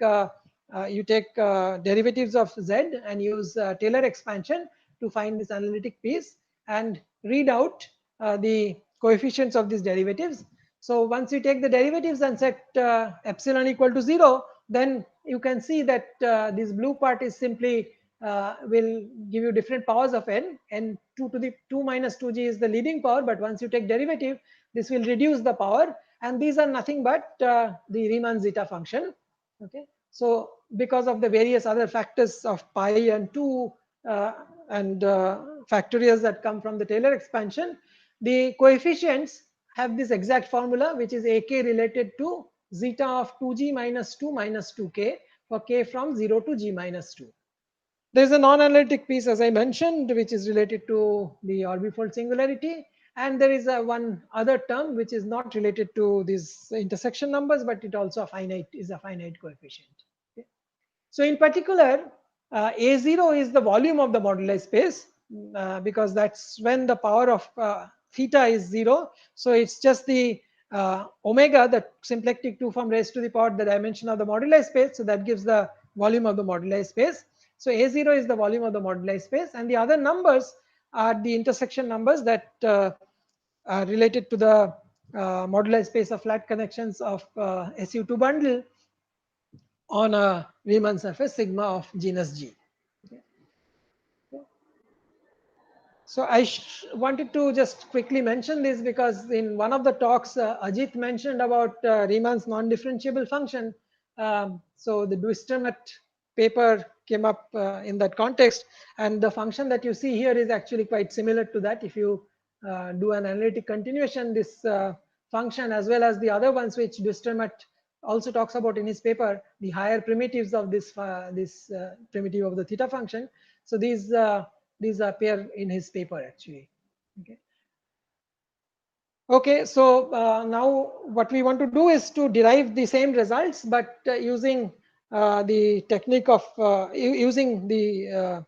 [SPEAKER 3] derivatives of z and use Taylor expansion to find this analytic piece and read out the coefficients of these derivatives. So once you take the derivatives and set epsilon equal to 0, then you can see that this blue part is simply will give you different powers of n, and 2 to the 2 minus 2g is the leading power, but once you take derivative, this will reduce the power, and these are nothing but the Riemann zeta function. Okay. So because of the various other factors of pi and 2 and factorials that come from the Taylor expansion, the coefficients have this exact formula, which is ak related to zeta of 2g minus 2 minus 2k for k from 0 to g minus 2. There is a non-analytic piece, as I mentioned, which is related to the orbifold singularity. And there is one other term which is not related to these intersection numbers, but it also is a finite coefficient. Okay. So in particular, A0 is the volume of the moduli space, because that's when the power of theta is 0. So it's just the omega, the symplectic 2 form raised to the power the dimension of the moduli space. So that gives the volume of the moduli space. So A0 is the volume of the moduli space, and the other numbers are the intersection numbers that are related to the moduli space of flat connections of SU2 bundle on a Riemann surface sigma of genus G. Okay. So I wanted to just quickly mention this because in one of the talks Ajit mentioned about Riemann's non-differentiable function. So the Duistermatt paper came up in that context, and the function that you see here is actually quite similar to that. If you do an analytic continuation, this function as well as the other ones which Duistermatt also talks about in his paper, the higher primitives of this primitive of the theta function. So these appear in his paper actually. Okay. Okay, so now what we want to do is to derive the same results, but using the technique of using the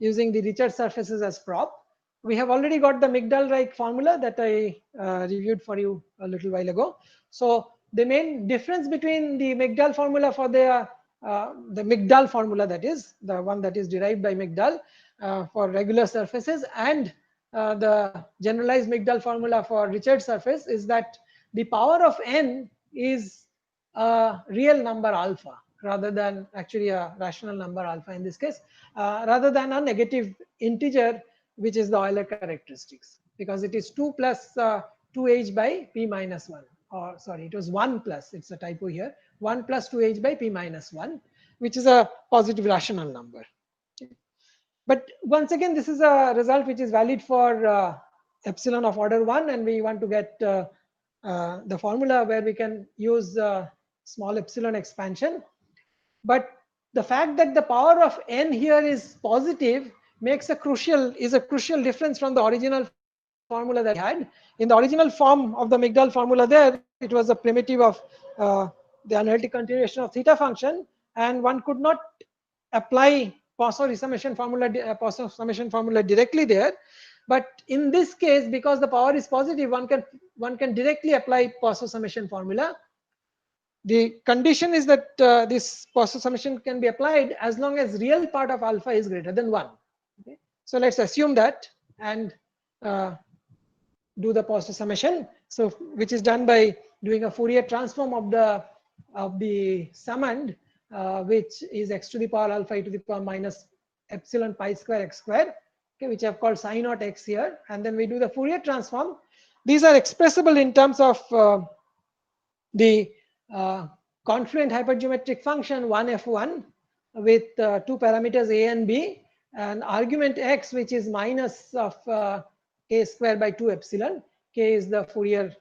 [SPEAKER 3] Richard surfaces as prop. We have already got the Migdal-Reich formula that I reviewed for you a little while ago. So the main difference between the Migdal formula for the Migdal formula, that is the one that is derived by Migdal for regular surfaces, and the generalized Migdal formula for Richard surface, is that the power of n is a real number alpha rather than actually a rational number alpha in this case, rather than a negative integer, which is the Euler characteristics, because it is 2 plus 2h by p minus 1, or sorry, it was 1 plus, it's a typo here, 1 plus 2h by p minus 1, which is a positive rational number. But once again, this is a result which is valid for epsilon of order 1, and we want to get the formula where we can use small epsilon expansion. But the fact that the power of n here is positive makes a crucial difference from the original formula that we had. In the original form of the Migdal formula there, it was a primitive of the analytic continuation of theta function, and one could not apply Poisson summation formula directly there. But in this case, because the power is positive, one can directly apply Poisson summation formula. The condition is that this Poisson summation can be applied as long as real part of alpha is greater than 1. Okay. So let's assume that and do the Poisson summation. So which is done by doing a Fourier transform of the summand, which is x to the power alpha e to the power minus epsilon pi square x square, okay, which I have called psi naught x here, and then we do the Fourier transform. These are expressible in terms of the confluent hypergeometric function 1f1 with 2 parameters a and b, and argument x, which is minus of k square by 2 epsilon. K is the Fourier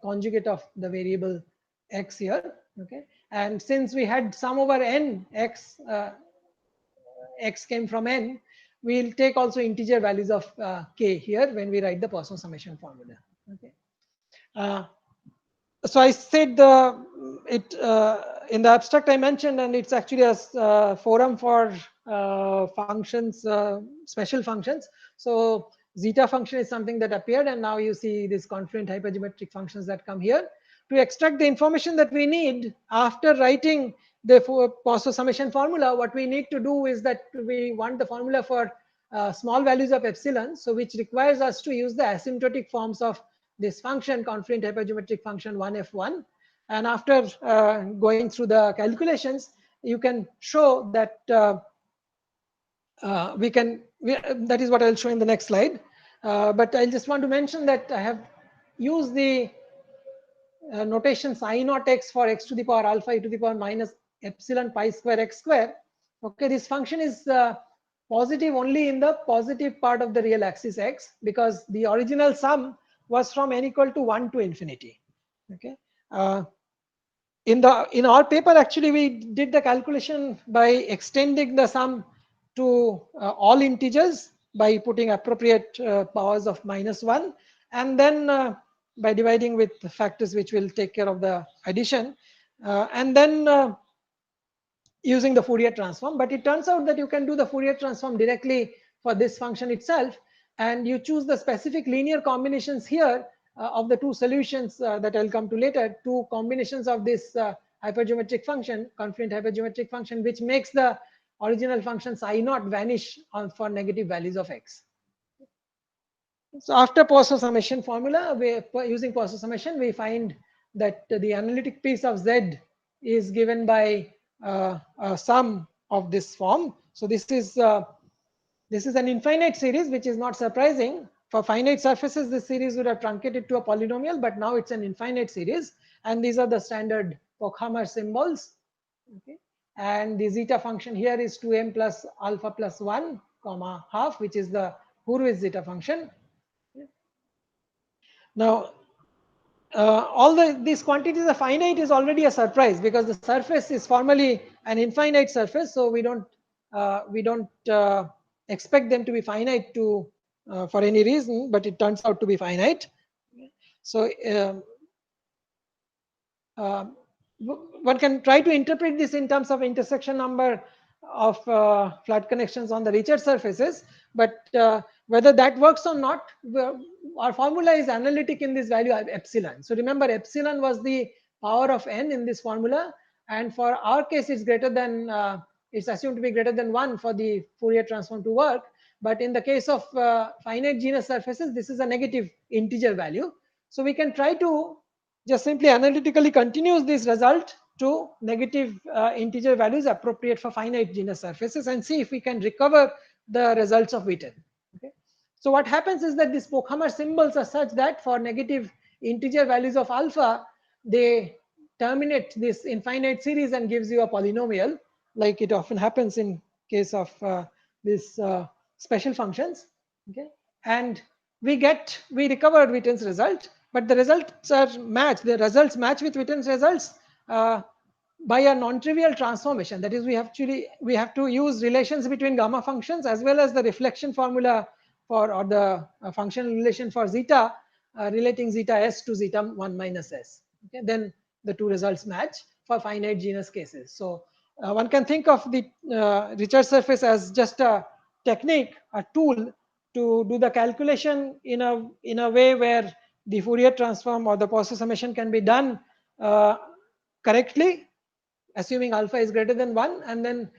[SPEAKER 3] conjugate of the variable x here. Okay, and since we had sum over n, x came from n, we'll take also integer values of k here when we write the Poisson summation formula. Okay. So I said in the abstract I mentioned, and it's actually a forum for functions, special functions. So zeta function is something that appeared, and now you see these confluent hypergeometric functions that come here. To extract the information that we need after writing the Poisson summation formula, what we need to do is that we want the formula for small values of epsilon, so which requires us to use the asymptotic forms of this function, confluent hypergeometric function 1f1. And after going through the calculations, you can show that that is what I'll show in the next slide. But I just want to mention that I have used the notation psi naught x for x to the power alpha e to the power minus epsilon pi square x square. Okay, this function is positive only in the positive part of the real axis x, because the original sum was from n equal to 1 to infinity. Okay. In our paper, actually, we did the calculation by extending the sum to all integers by putting appropriate powers of -1, and then by dividing with factors which will take care of the addition, and then using the Fourier transform. But it turns out that you can do the Fourier transform directly for this function itself, and you choose the specific linear combinations here of the two solutions that I'll come to later, two combinations of this hypergeometric function, confluent hypergeometric function, which makes the original function psi naught vanish for negative values of x. So after Poisson summation formula, using Poisson summation, we find that the analytic piece of z is given by a sum of this form. So this is an infinite series, which is not surprising. For finite surfaces, this series would have truncated to a polynomial, but now it's an infinite series, and these are the standard Pochhammer symbols. Okay. And the zeta function here is 2m plus alpha plus 1 comma half, which is the Hurwitz zeta function. Now, these quantities are finite is already a surprise, because the surface is formally an infinite surface, so we don't expect them to be finite for any reason, but it turns out to be finite. So one can try to interpret this in terms of intersection number of flat connections on the Richard surfaces, but whether that works or not, our formula is analytic in this value epsilon. So remember, epsilon was the power of n in this formula, and for our case it's greater than it's assumed to be greater than 1 for the Fourier transform to work. But in the case of finite genus surfaces, this is a negative integer value. So we can try to just simply analytically continues this result to negative integer values appropriate for finite genus surfaces, and see if we can recover the results of Witten. Okay. So what happens is that these Pochhammer symbols are such that for negative integer values of alpha, they terminate this infinite series and gives you a polynomial, like it often happens in case of these special functions. Okay. And we recovered Witten's result, but the results are matched. The results match with Witten's results by a non-trivial transformation. That is, we have to use relations between gamma functions as well as the reflection formula for, or the functional relation for zeta, relating zeta s to zeta 1 minus s. Okay, then the two results match for finite genus cases. So one can think of the Richard surface as just a technique, a tool to do the calculation in a way where the Fourier transform or the Poisson summation can be done correctly, assuming alpha is greater than 1, and then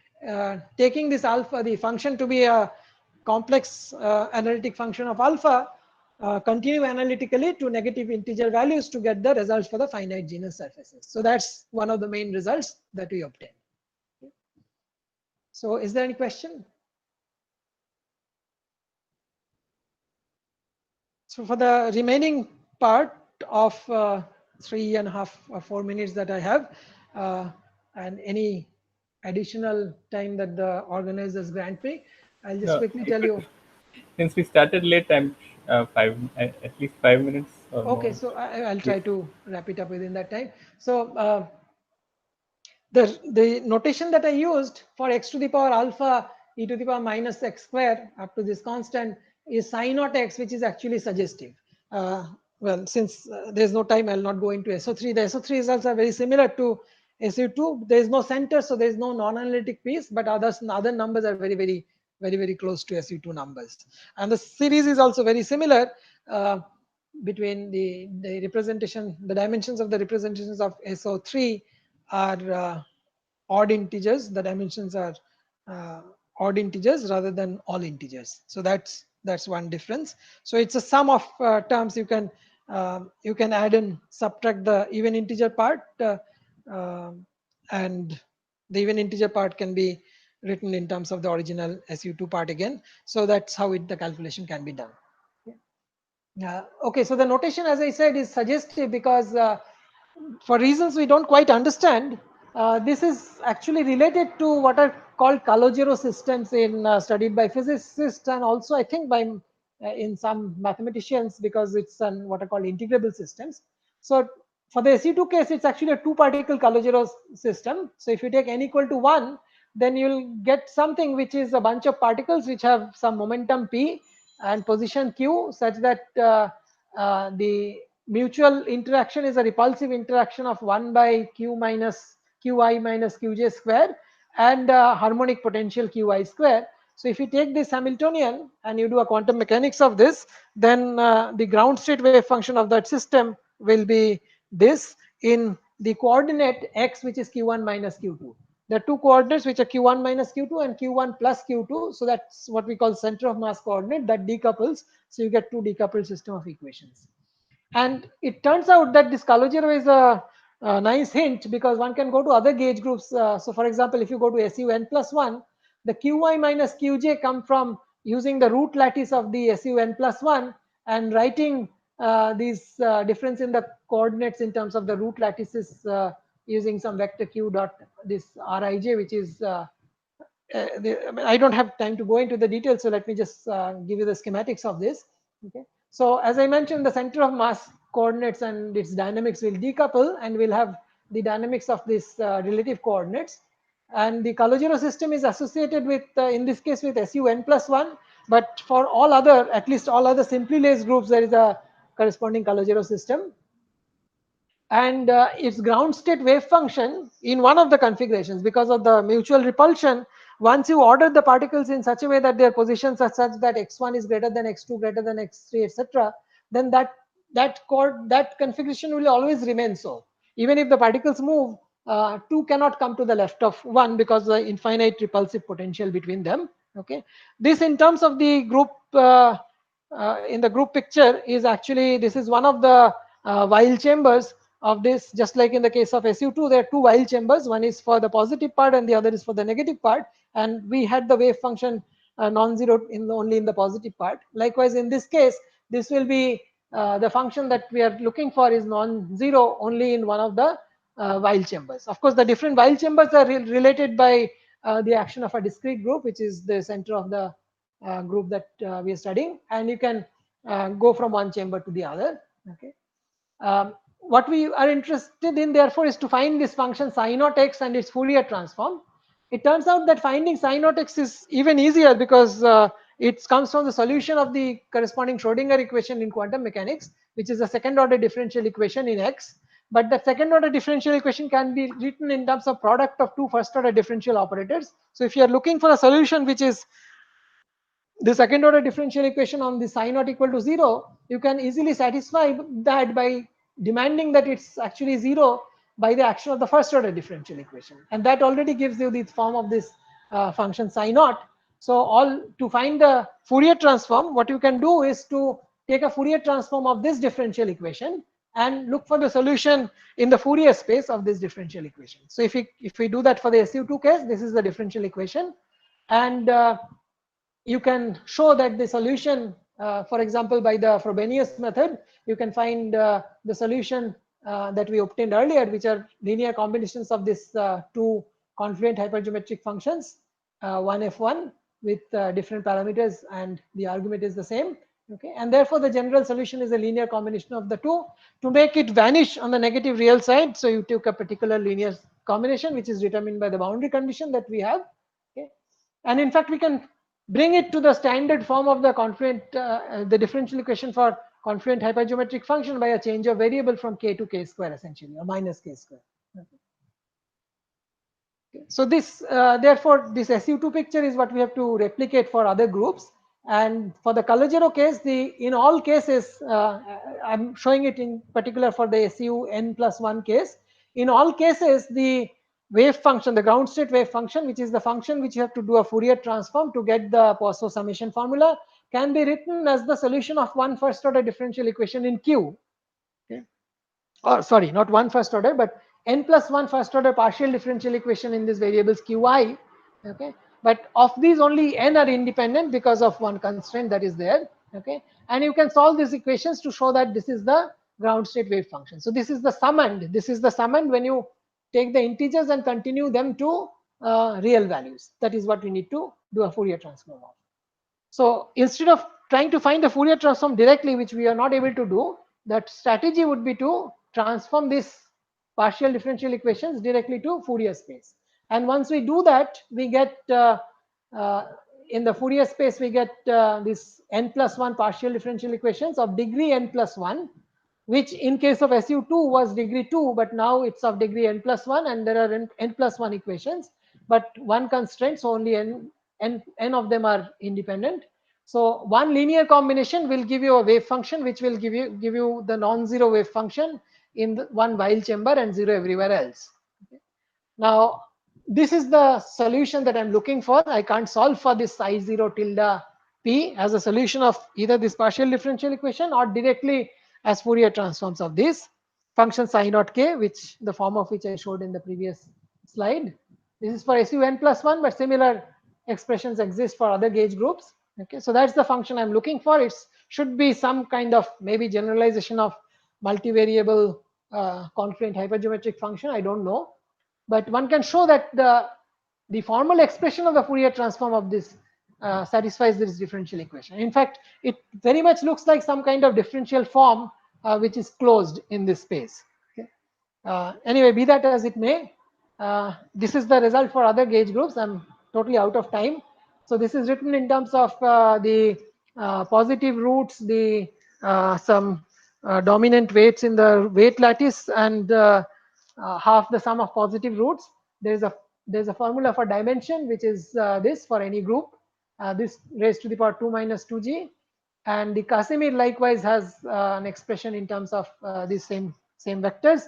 [SPEAKER 3] taking this alpha, the function, to be a complex analytic function of alpha, continue analytically to negative integer values to get the results for the finite genus surfaces. So that's one of the main results that we obtain. So is there any question? So for the remaining part of 3.5 or 4 minutes that I have, and any additional time that the organizers grant me, I'll just quickly tell you.
[SPEAKER 2] Since we started late, I'm at least 5 minutes or
[SPEAKER 3] okay,
[SPEAKER 2] more.
[SPEAKER 3] so I'll try to wrap it up within that time. So the notation that I used for x to the power alpha e to the power minus x square up to this constant is psi naught x, which is actually suggestive. Well, since there's no time, I'll not go into SO3. The SO3 results are very similar to SU2. There is no center, so there is no non-analytic piece, but other numbers are very close to SU2 numbers. And the series is also very similar between the representation, the dimensions of the representations of SO3 are odd integers. The dimensions are odd integers rather than all integers. So that's one difference. So it's a sum of terms. You can add and subtract the even integer part, and the even integer part can be written in terms of the original SU2 part again. So that's how the calculation can be done. Okay, so the notation, as I said, is suggestive because for reasons we don't quite understand, this is actually related to what are called Calogero systems studied by physicists, and also I think by in some mathematicians, because it's what are called integrable systems. So for the SU2 case, it's actually a two-particle Calogero system. So if you take n equal to 1, then you'll get something which is a bunch of particles which have some momentum p and position q, such that the mutual interaction is a repulsive interaction of 1 by q minus qi minus qj square and harmonic potential qi square. So if you take this Hamiltonian and you do a quantum mechanics of this, then the ground state wave function of that system will be this in the coordinate x, which is q1 minus q2. There are two coordinates which are q1 minus q2 and q1 plus q2. So that's what we call center of mass coordinate that decouples. So you get two decoupled system of equations. And it turns out that this Calogero is a nice hint, because one can go to other gauge groups. So for example, if you go to SUN plus 1, the qy minus qj come from using the root lattice of the SUN plus 1 and writing these difference in the coordinates in terms of the root lattices using some vector q dot this rij, which is I don't have time to go into the details, so let me just give you the schematics of this. Okay. So as I mentioned, the center of mass coordinates and its dynamics will decouple, and we'll have the dynamics of these relative coordinates. And the Calogero system is associated with, in this case, with SUN plus 1. But for all other, at least all other simply laced groups, there is a corresponding Calogero system. And its ground state wave function in one of the configurations, because of the mutual repulsion, once you order the particles in such a way that their positions are such that x1 is greater than x2 greater than x3, etc., then that configuration will always remain so. Even if the particles move, 2 cannot come to the left of 1 because the infinite repulsive potential between them. Okay, this in terms of the group in the group picture is actually, this is one of the Weil chambers of this. Just like in the case of SU2, there are two Weil chambers. One is for the positive part and the other is for the negative part. And we had the wave function non-zero only in the positive part. Likewise, in this case, this will be the function that we are looking for is non-zero only in one of the Weil chambers. Of course, the different Weil chambers are related by the action of a discrete group, which is the center of the group that we are studying, and you can go from one chamber to the other. Okay. What we are interested in, therefore, is to find this function psi naught x and its Fourier transform. It turns out that finding psi naught x is even easier because it comes from the solution of the corresponding Schrodinger equation in quantum mechanics, which is a second order differential equation in x. But the second order differential equation can be written in terms of product of two first order differential operators. So if you are looking for a solution which is the second order differential equation on the psi naught equal to 0, you can easily satisfy that by demanding that it's actually 0 by the action of the first order differential equation, and that already gives you the form of this function psi naught. So to find the Fourier transform, what you can do is to take a Fourier transform of this differential equation and look for the solution in the Fourier space of this differential equation. So if we do that for the SU2 case, this is the differential equation, and you can show that the solution, for example, by the Frobenius method, you can find the solution that we obtained earlier, which are linear combinations of these two confluent hypergeometric functions, 1f1 with different parameters, and the argument is the same. Okay, and therefore the general solution is a linear combination of the two. To make it vanish on the negative real side, so you took a particular linear combination which is determined by the boundary condition that we have. Okay, and in fact we can bring it to the standard form of the confluent, the differential equation for confluent hypergeometric function by a change of variable from k to k square, essentially, or minus k square. Okay. So this, therefore, this SU2 picture is what we have to replicate for other groups. And for the Calogero case, in all cases, I'm showing it in particular for the SUN plus 1 case. In all cases, the wave function, the ground state wave function, which is the function which you have to do a Fourier transform to get the Poisson summation formula, can be written as the solution of one first order differential equation in Q. Okay. Or sorry, not one first order, but n plus 1 first order partial differential equation in these variables qi. Okay, but of these only n are independent because of one constraint that is there. Okay, and you can solve these equations to show that this is the ground state wave function. So this is the summand. This is the summand when you take the integers and continue them to real values. That is what we need to do a Fourier transform of. So instead of trying to find the Fourier transform directly, which we are not able to do, that strategy would be to transform these partial differential equations directly to Fourier space. And once we do that, we get in the Fourier space, we get this n+1 partial differential equations of degree n+1, which in case of SU2 was degree 2, but now it's of degree n+1, and there are n+1 equations, but one constraint, so only n of them are independent. So one linear combination will give you a wave function, which will give you the non-zero wave function in the one Weil chamber and zero everywhere else. Okay. Now, this is the solution that I'm looking for. I can't solve for this I0 tilde p as a solution of either this partial differential equation or directly as Fourier transforms of this function psi naught k, which the form of which I showed in the previous slide. This is for SU n+1, but similar expressions exist for other gauge groups. Okay, so that's the function I'm looking for. It should be some kind of maybe generalization of multivariable confluent hypergeometric function. I don't know, but one can show that the formal expression of the Fourier transform of this satisfies this differential equation. In fact, it very much looks like some kind of differential form which is closed in this space. Okay. Anyway, be that as it may, this is the result for other gauge groups. I'm totally out of time. So this is written in terms of the positive roots, the some dominant weights in the weight lattice, and half the sum of positive roots. There's a formula for dimension, which is this for any group, this raised to the power 2 minus 2g, and the Casimir likewise has an expression in terms of these same vectors,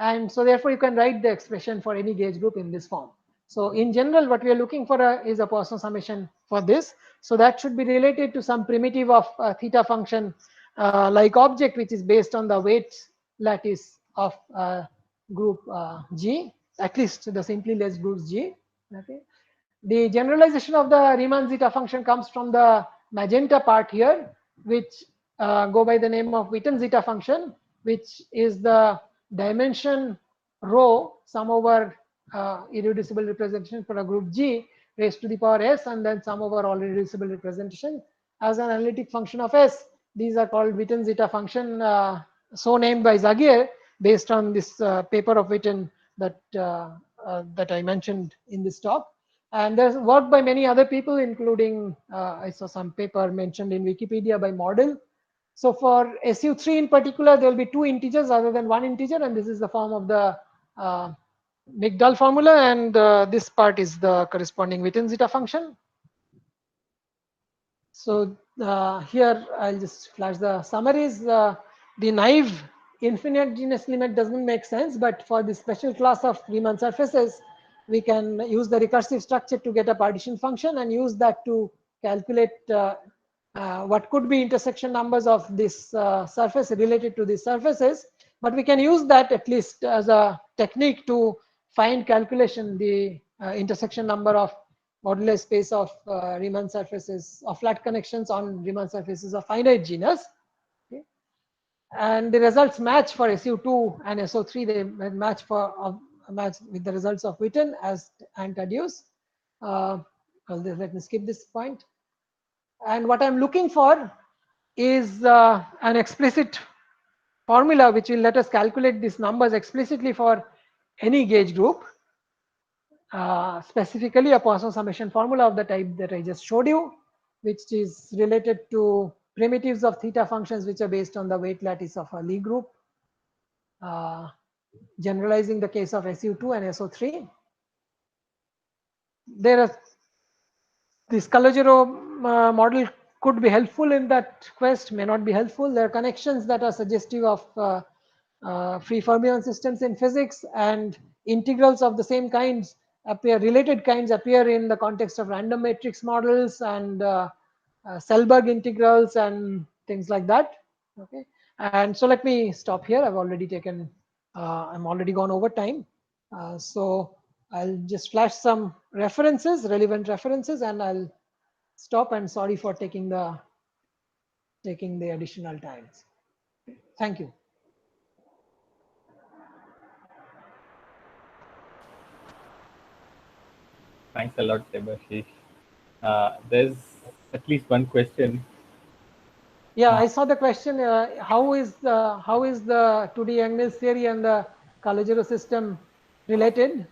[SPEAKER 3] and so therefore you can write the expression for any gauge group in this form. So in general, what we are looking for is a Poisson summation for this. So that should be related to some primitive of theta function like object, which is based on the weight lattice of group G, at least the simply less groups G. Okay. The generalization of the Riemann zeta function comes from the magenta part here, which go by the name of Witten zeta function, which is the dimension rho sum over irreducible representation for a group G raised to the power S, and then sum over all irreducible representation as an analytic function of S. These are called Witten zeta function, so named by Zagier based on this paper of Witten that I mentioned in this talk. And there's work by many other people, including I saw some paper mentioned in Wikipedia by Migdal. So for SU3 in particular, there will be two integers other than one integer, and this is the form of the Migdal formula, and this part is the corresponding Witten zeta function. So here I'll just flash the summaries. The naive infinite genus limit doesn't make sense, but for the special class of Riemann surfaces, we can use the recursive structure to get a partition function and use that to calculate what could be intersection numbers of this surface related to these surfaces. But we can use that at least as a technique to find calculation the intersection number of modular space of Riemann surfaces of flat connections on Riemann surfaces of finite genus. Okay. And the results match for SU2 and SO3. They match match with the results of Witten as and Tadeusz. Let me skip this point. And what I'm looking for is an explicit formula which will let us calculate these numbers explicitly for any gauge group. Specifically a Poisson summation formula of the type that I just showed you, which is related to primitives of theta functions which are based on the weight lattice of a Lie group, generalizing the case of SU2 and SO3. This Calogero model could be helpful in that quest, may not be helpful. There are connections that are suggestive of free fermion systems in physics, and integrals of the same kinds related kinds appear in the context of random matrix models and Selberg integrals and things like that. Okay, and so let me stop here. I've already taken, I'm already gone over time. So I'll just flash some references, relevant references, and I'll stop. And sorry for taking the additional times. Thank you.
[SPEAKER 2] Thanks a lot, Debashis. There's at least one question.
[SPEAKER 3] Yeah, I saw the question. How is the 2D Yang-Mills theory and the Calogero system related?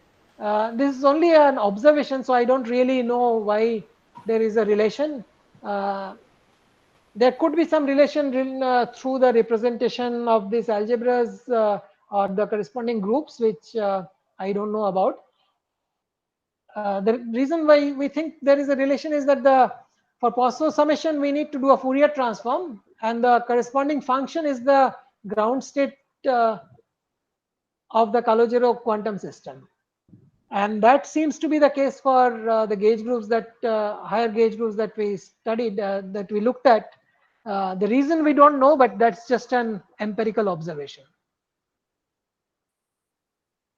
[SPEAKER 3] This is only an observation, so I don't really know why there is a relation. There could be some relation through the representation of these algebras or the corresponding groups, which I don't know about. The reason why we think there is a relation is that for Poisson summation we need to do a Fourier transform, and the corresponding function is the ground state of the Calogero quantum system. And that seems to be the case for the gauge groups that higher gauge groups that we studied, that we looked at. The reason we don't know, but that's just an empirical observation.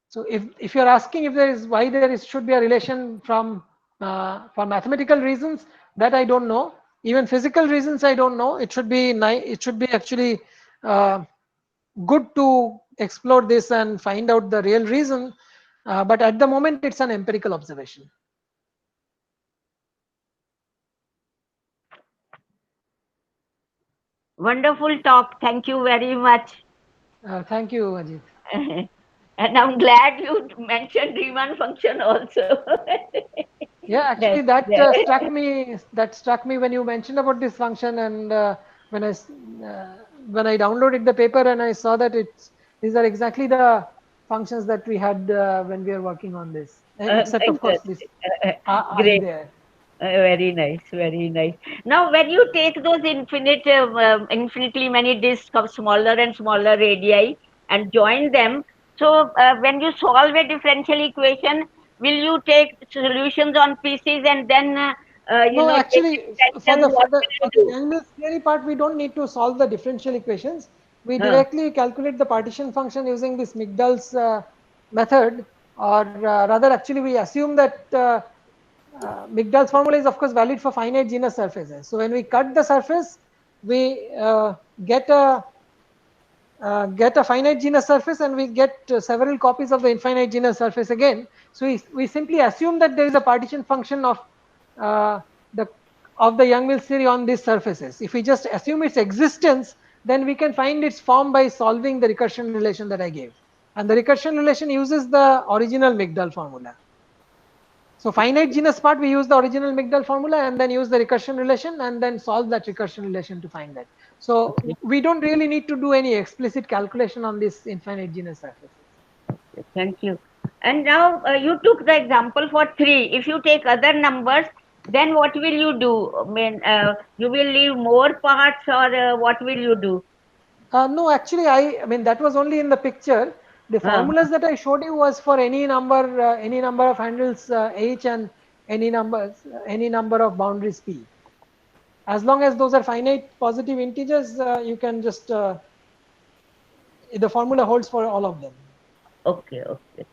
[SPEAKER 3] So if you're asking if there is why there is should be a relation from for mathematical reasons, that I don't know. Even physical reasons I don't know. It should be actually good to explore this and find out the real reason. But at the moment, it's an empirical observation.
[SPEAKER 5] Wonderful talk. Thank you very much.
[SPEAKER 3] Thank you, Ajit.
[SPEAKER 5] And I'm glad you mentioned Riemann function also.
[SPEAKER 3] Yeah, actually, that struck me. That struck me when you mentioned about this function, and when I downloaded the paper and I saw that these are exactly the functions that we had when we were working on this. Except, of course, this I there.
[SPEAKER 5] Very nice, very nice. Now, when you take those infinitely many disks of smaller and smaller radii and join them, so when you solve a differential equation, will you take solutions on pieces and then
[SPEAKER 3] No,
[SPEAKER 5] take
[SPEAKER 3] actually, for
[SPEAKER 5] extensions? What will you
[SPEAKER 3] the
[SPEAKER 5] do?
[SPEAKER 3] Yang-Mills theory part, we don't need to solve the differential equations. We directly calculate the partition function using this Migdal's method, or rather, actually, we assume that Migdal's formula is, of course, valid for finite genus surfaces. So when we cut the surface, we get a finite genus surface, and we get several copies of the infinite genus surface again. So we simply assume that there is a partition function of the Yang-Mills theory on these surfaces. If we just assume its existence, then we can find its form by solving the recursion relation that I gave. And the recursion relation uses the original Migdal formula. So finite genus part, we use the original Migdal formula and then use the recursion relation and then solve that recursion relation to find that. So we don't really need to do any explicit calculation on this infinite genus surfaces.
[SPEAKER 5] Thank you. And now you took the example for 3. If you take other numbers, then what will you do? I mean, you will leave more parts, or what will you do?
[SPEAKER 3] No, actually, I mean that was only in the picture. The formulas that I showed you was for any number of handles h and any number of boundaries p. As long as those are finite positive integers, you can just the formula holds for all of them.
[SPEAKER 5] Okay, okay.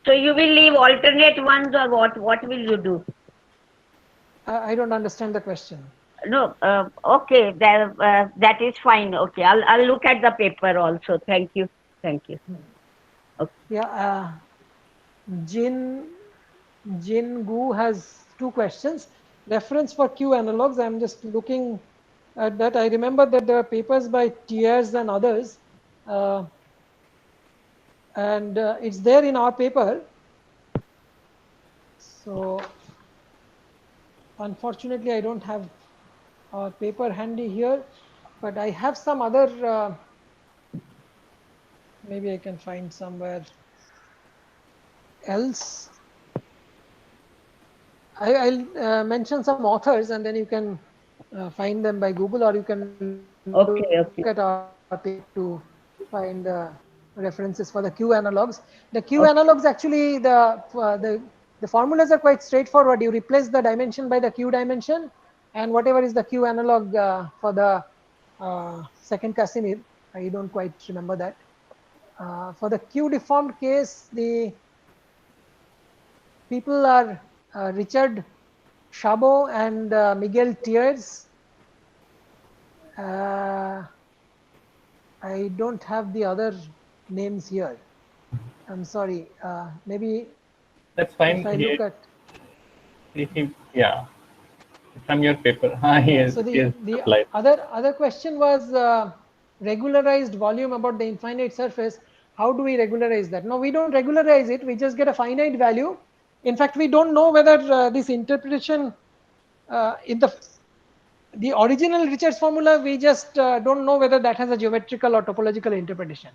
[SPEAKER 5] So you will leave alternate ones, or what will you do?
[SPEAKER 3] I don't understand the question.
[SPEAKER 5] No, okay, that is fine. Okay, I'll look at the paper also. Thank you, thank you. Okay.
[SPEAKER 3] Yeah, Jin Gu has 2 questions. Reference for Q analogs. I'm just looking at that. I remember that there are papers by Thiers and others, and it's there in our paper. So unfortunately, I don't have our paper handy here, but I have some other. Maybe I can find somewhere else. I'll mention some authors, and then you can find them by Google, or you can look at our paper to find the references for the Q analogs. The Q analogs, actually, the formulas are quite straightforward. You replace the dimension by the Q dimension, and whatever is the Q analog for the second Casimir, I don't quite remember that. For the Q deformed case, the people are Richard Chabot and Miguel Thiers. I don't have the other names here. I'm sorry. Maybe
[SPEAKER 2] that's fine.
[SPEAKER 3] If I look at
[SPEAKER 2] yeah, from your paper.
[SPEAKER 3] So the other question was regularized volume about the infinite surface. How do we regularize that? No, we don't regularize it. We just get a finite value. In fact, we don't know whether this interpretation in the original Richards formula, we just don't know whether that has a geometrical or topological interpretation.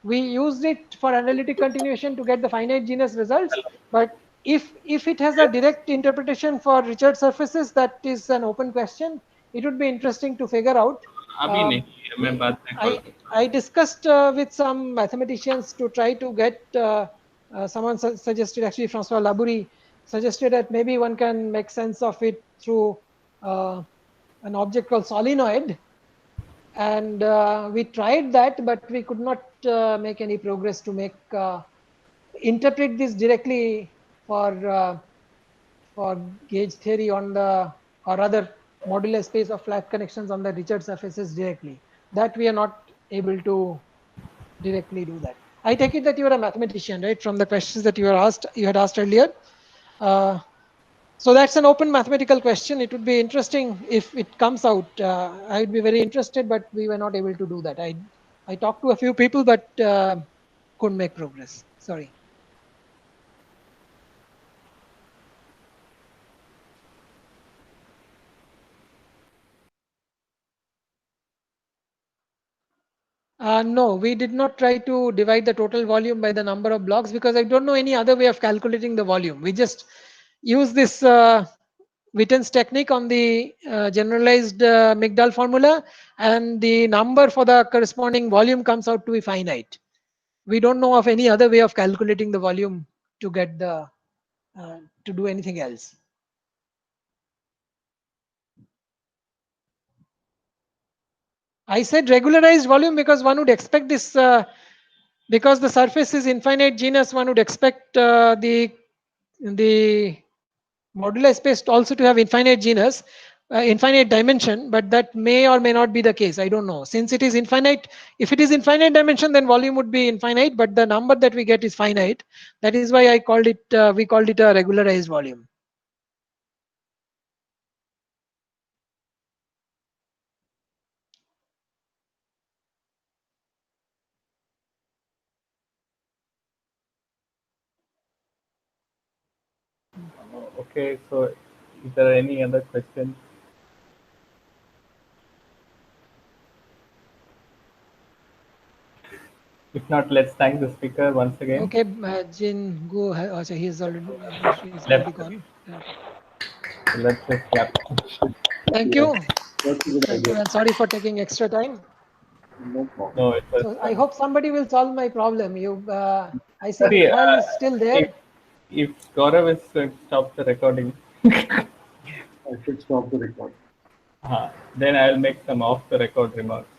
[SPEAKER 3] We used it for analytic continuation to get the finite genus results, but if it has a direct interpretation for Richards surfaces, that is an open question. It would be interesting to figure out. I discussed with some mathematicians to try to get someone suggested, actually François Labourie suggested that maybe one can make sense of it through an object called solenoid, and we tried that, but we could not make any progress to make interpret this directly for gauge theory on the, or rather modular space of flat connections on the Richards surfaces directly. That we are not able to directly do that. I take it that you are a mathematician, right? From the questions that you had asked earlier. So that's an open mathematical question. It would be interesting if it comes out. I would be very interested, but we were not able to do that. I talked to a few people, but couldn't make progress. Sorry. No, we did not try to divide the total volume by the number of blocks because I don't know any other way of calculating the volume. We just use this Witten's technique on the generalized Migdal formula, and the number for the corresponding volume comes out to be finite. We don't know of any other way of calculating the volume to get the to do anything else. I said regularized volume because one would expect this, because the surface is infinite genus, one would expect the modular space also to have infinite genus, infinite dimension, but that may or may not be the case. I don't know. Since it is infinite, if it is infinite dimension, then volume would be infinite, but the number that we get is finite. That is why I called it, we called it a regularized volume.
[SPEAKER 2] Okay, so is there any other questions? If not, let's thank the speaker once again.
[SPEAKER 3] Okay, Jin Gu, he's already gone.
[SPEAKER 2] So let's just clap.
[SPEAKER 3] Thank you. Thank you, and sorry for taking extra time.
[SPEAKER 4] No problem.
[SPEAKER 2] No, it was
[SPEAKER 3] So I hope somebody will solve my problem. I see Paul is still there.
[SPEAKER 2] If Gaurav is going to stop the recording,
[SPEAKER 4] I should stop the recording.
[SPEAKER 2] then I'll make some off the record remarks.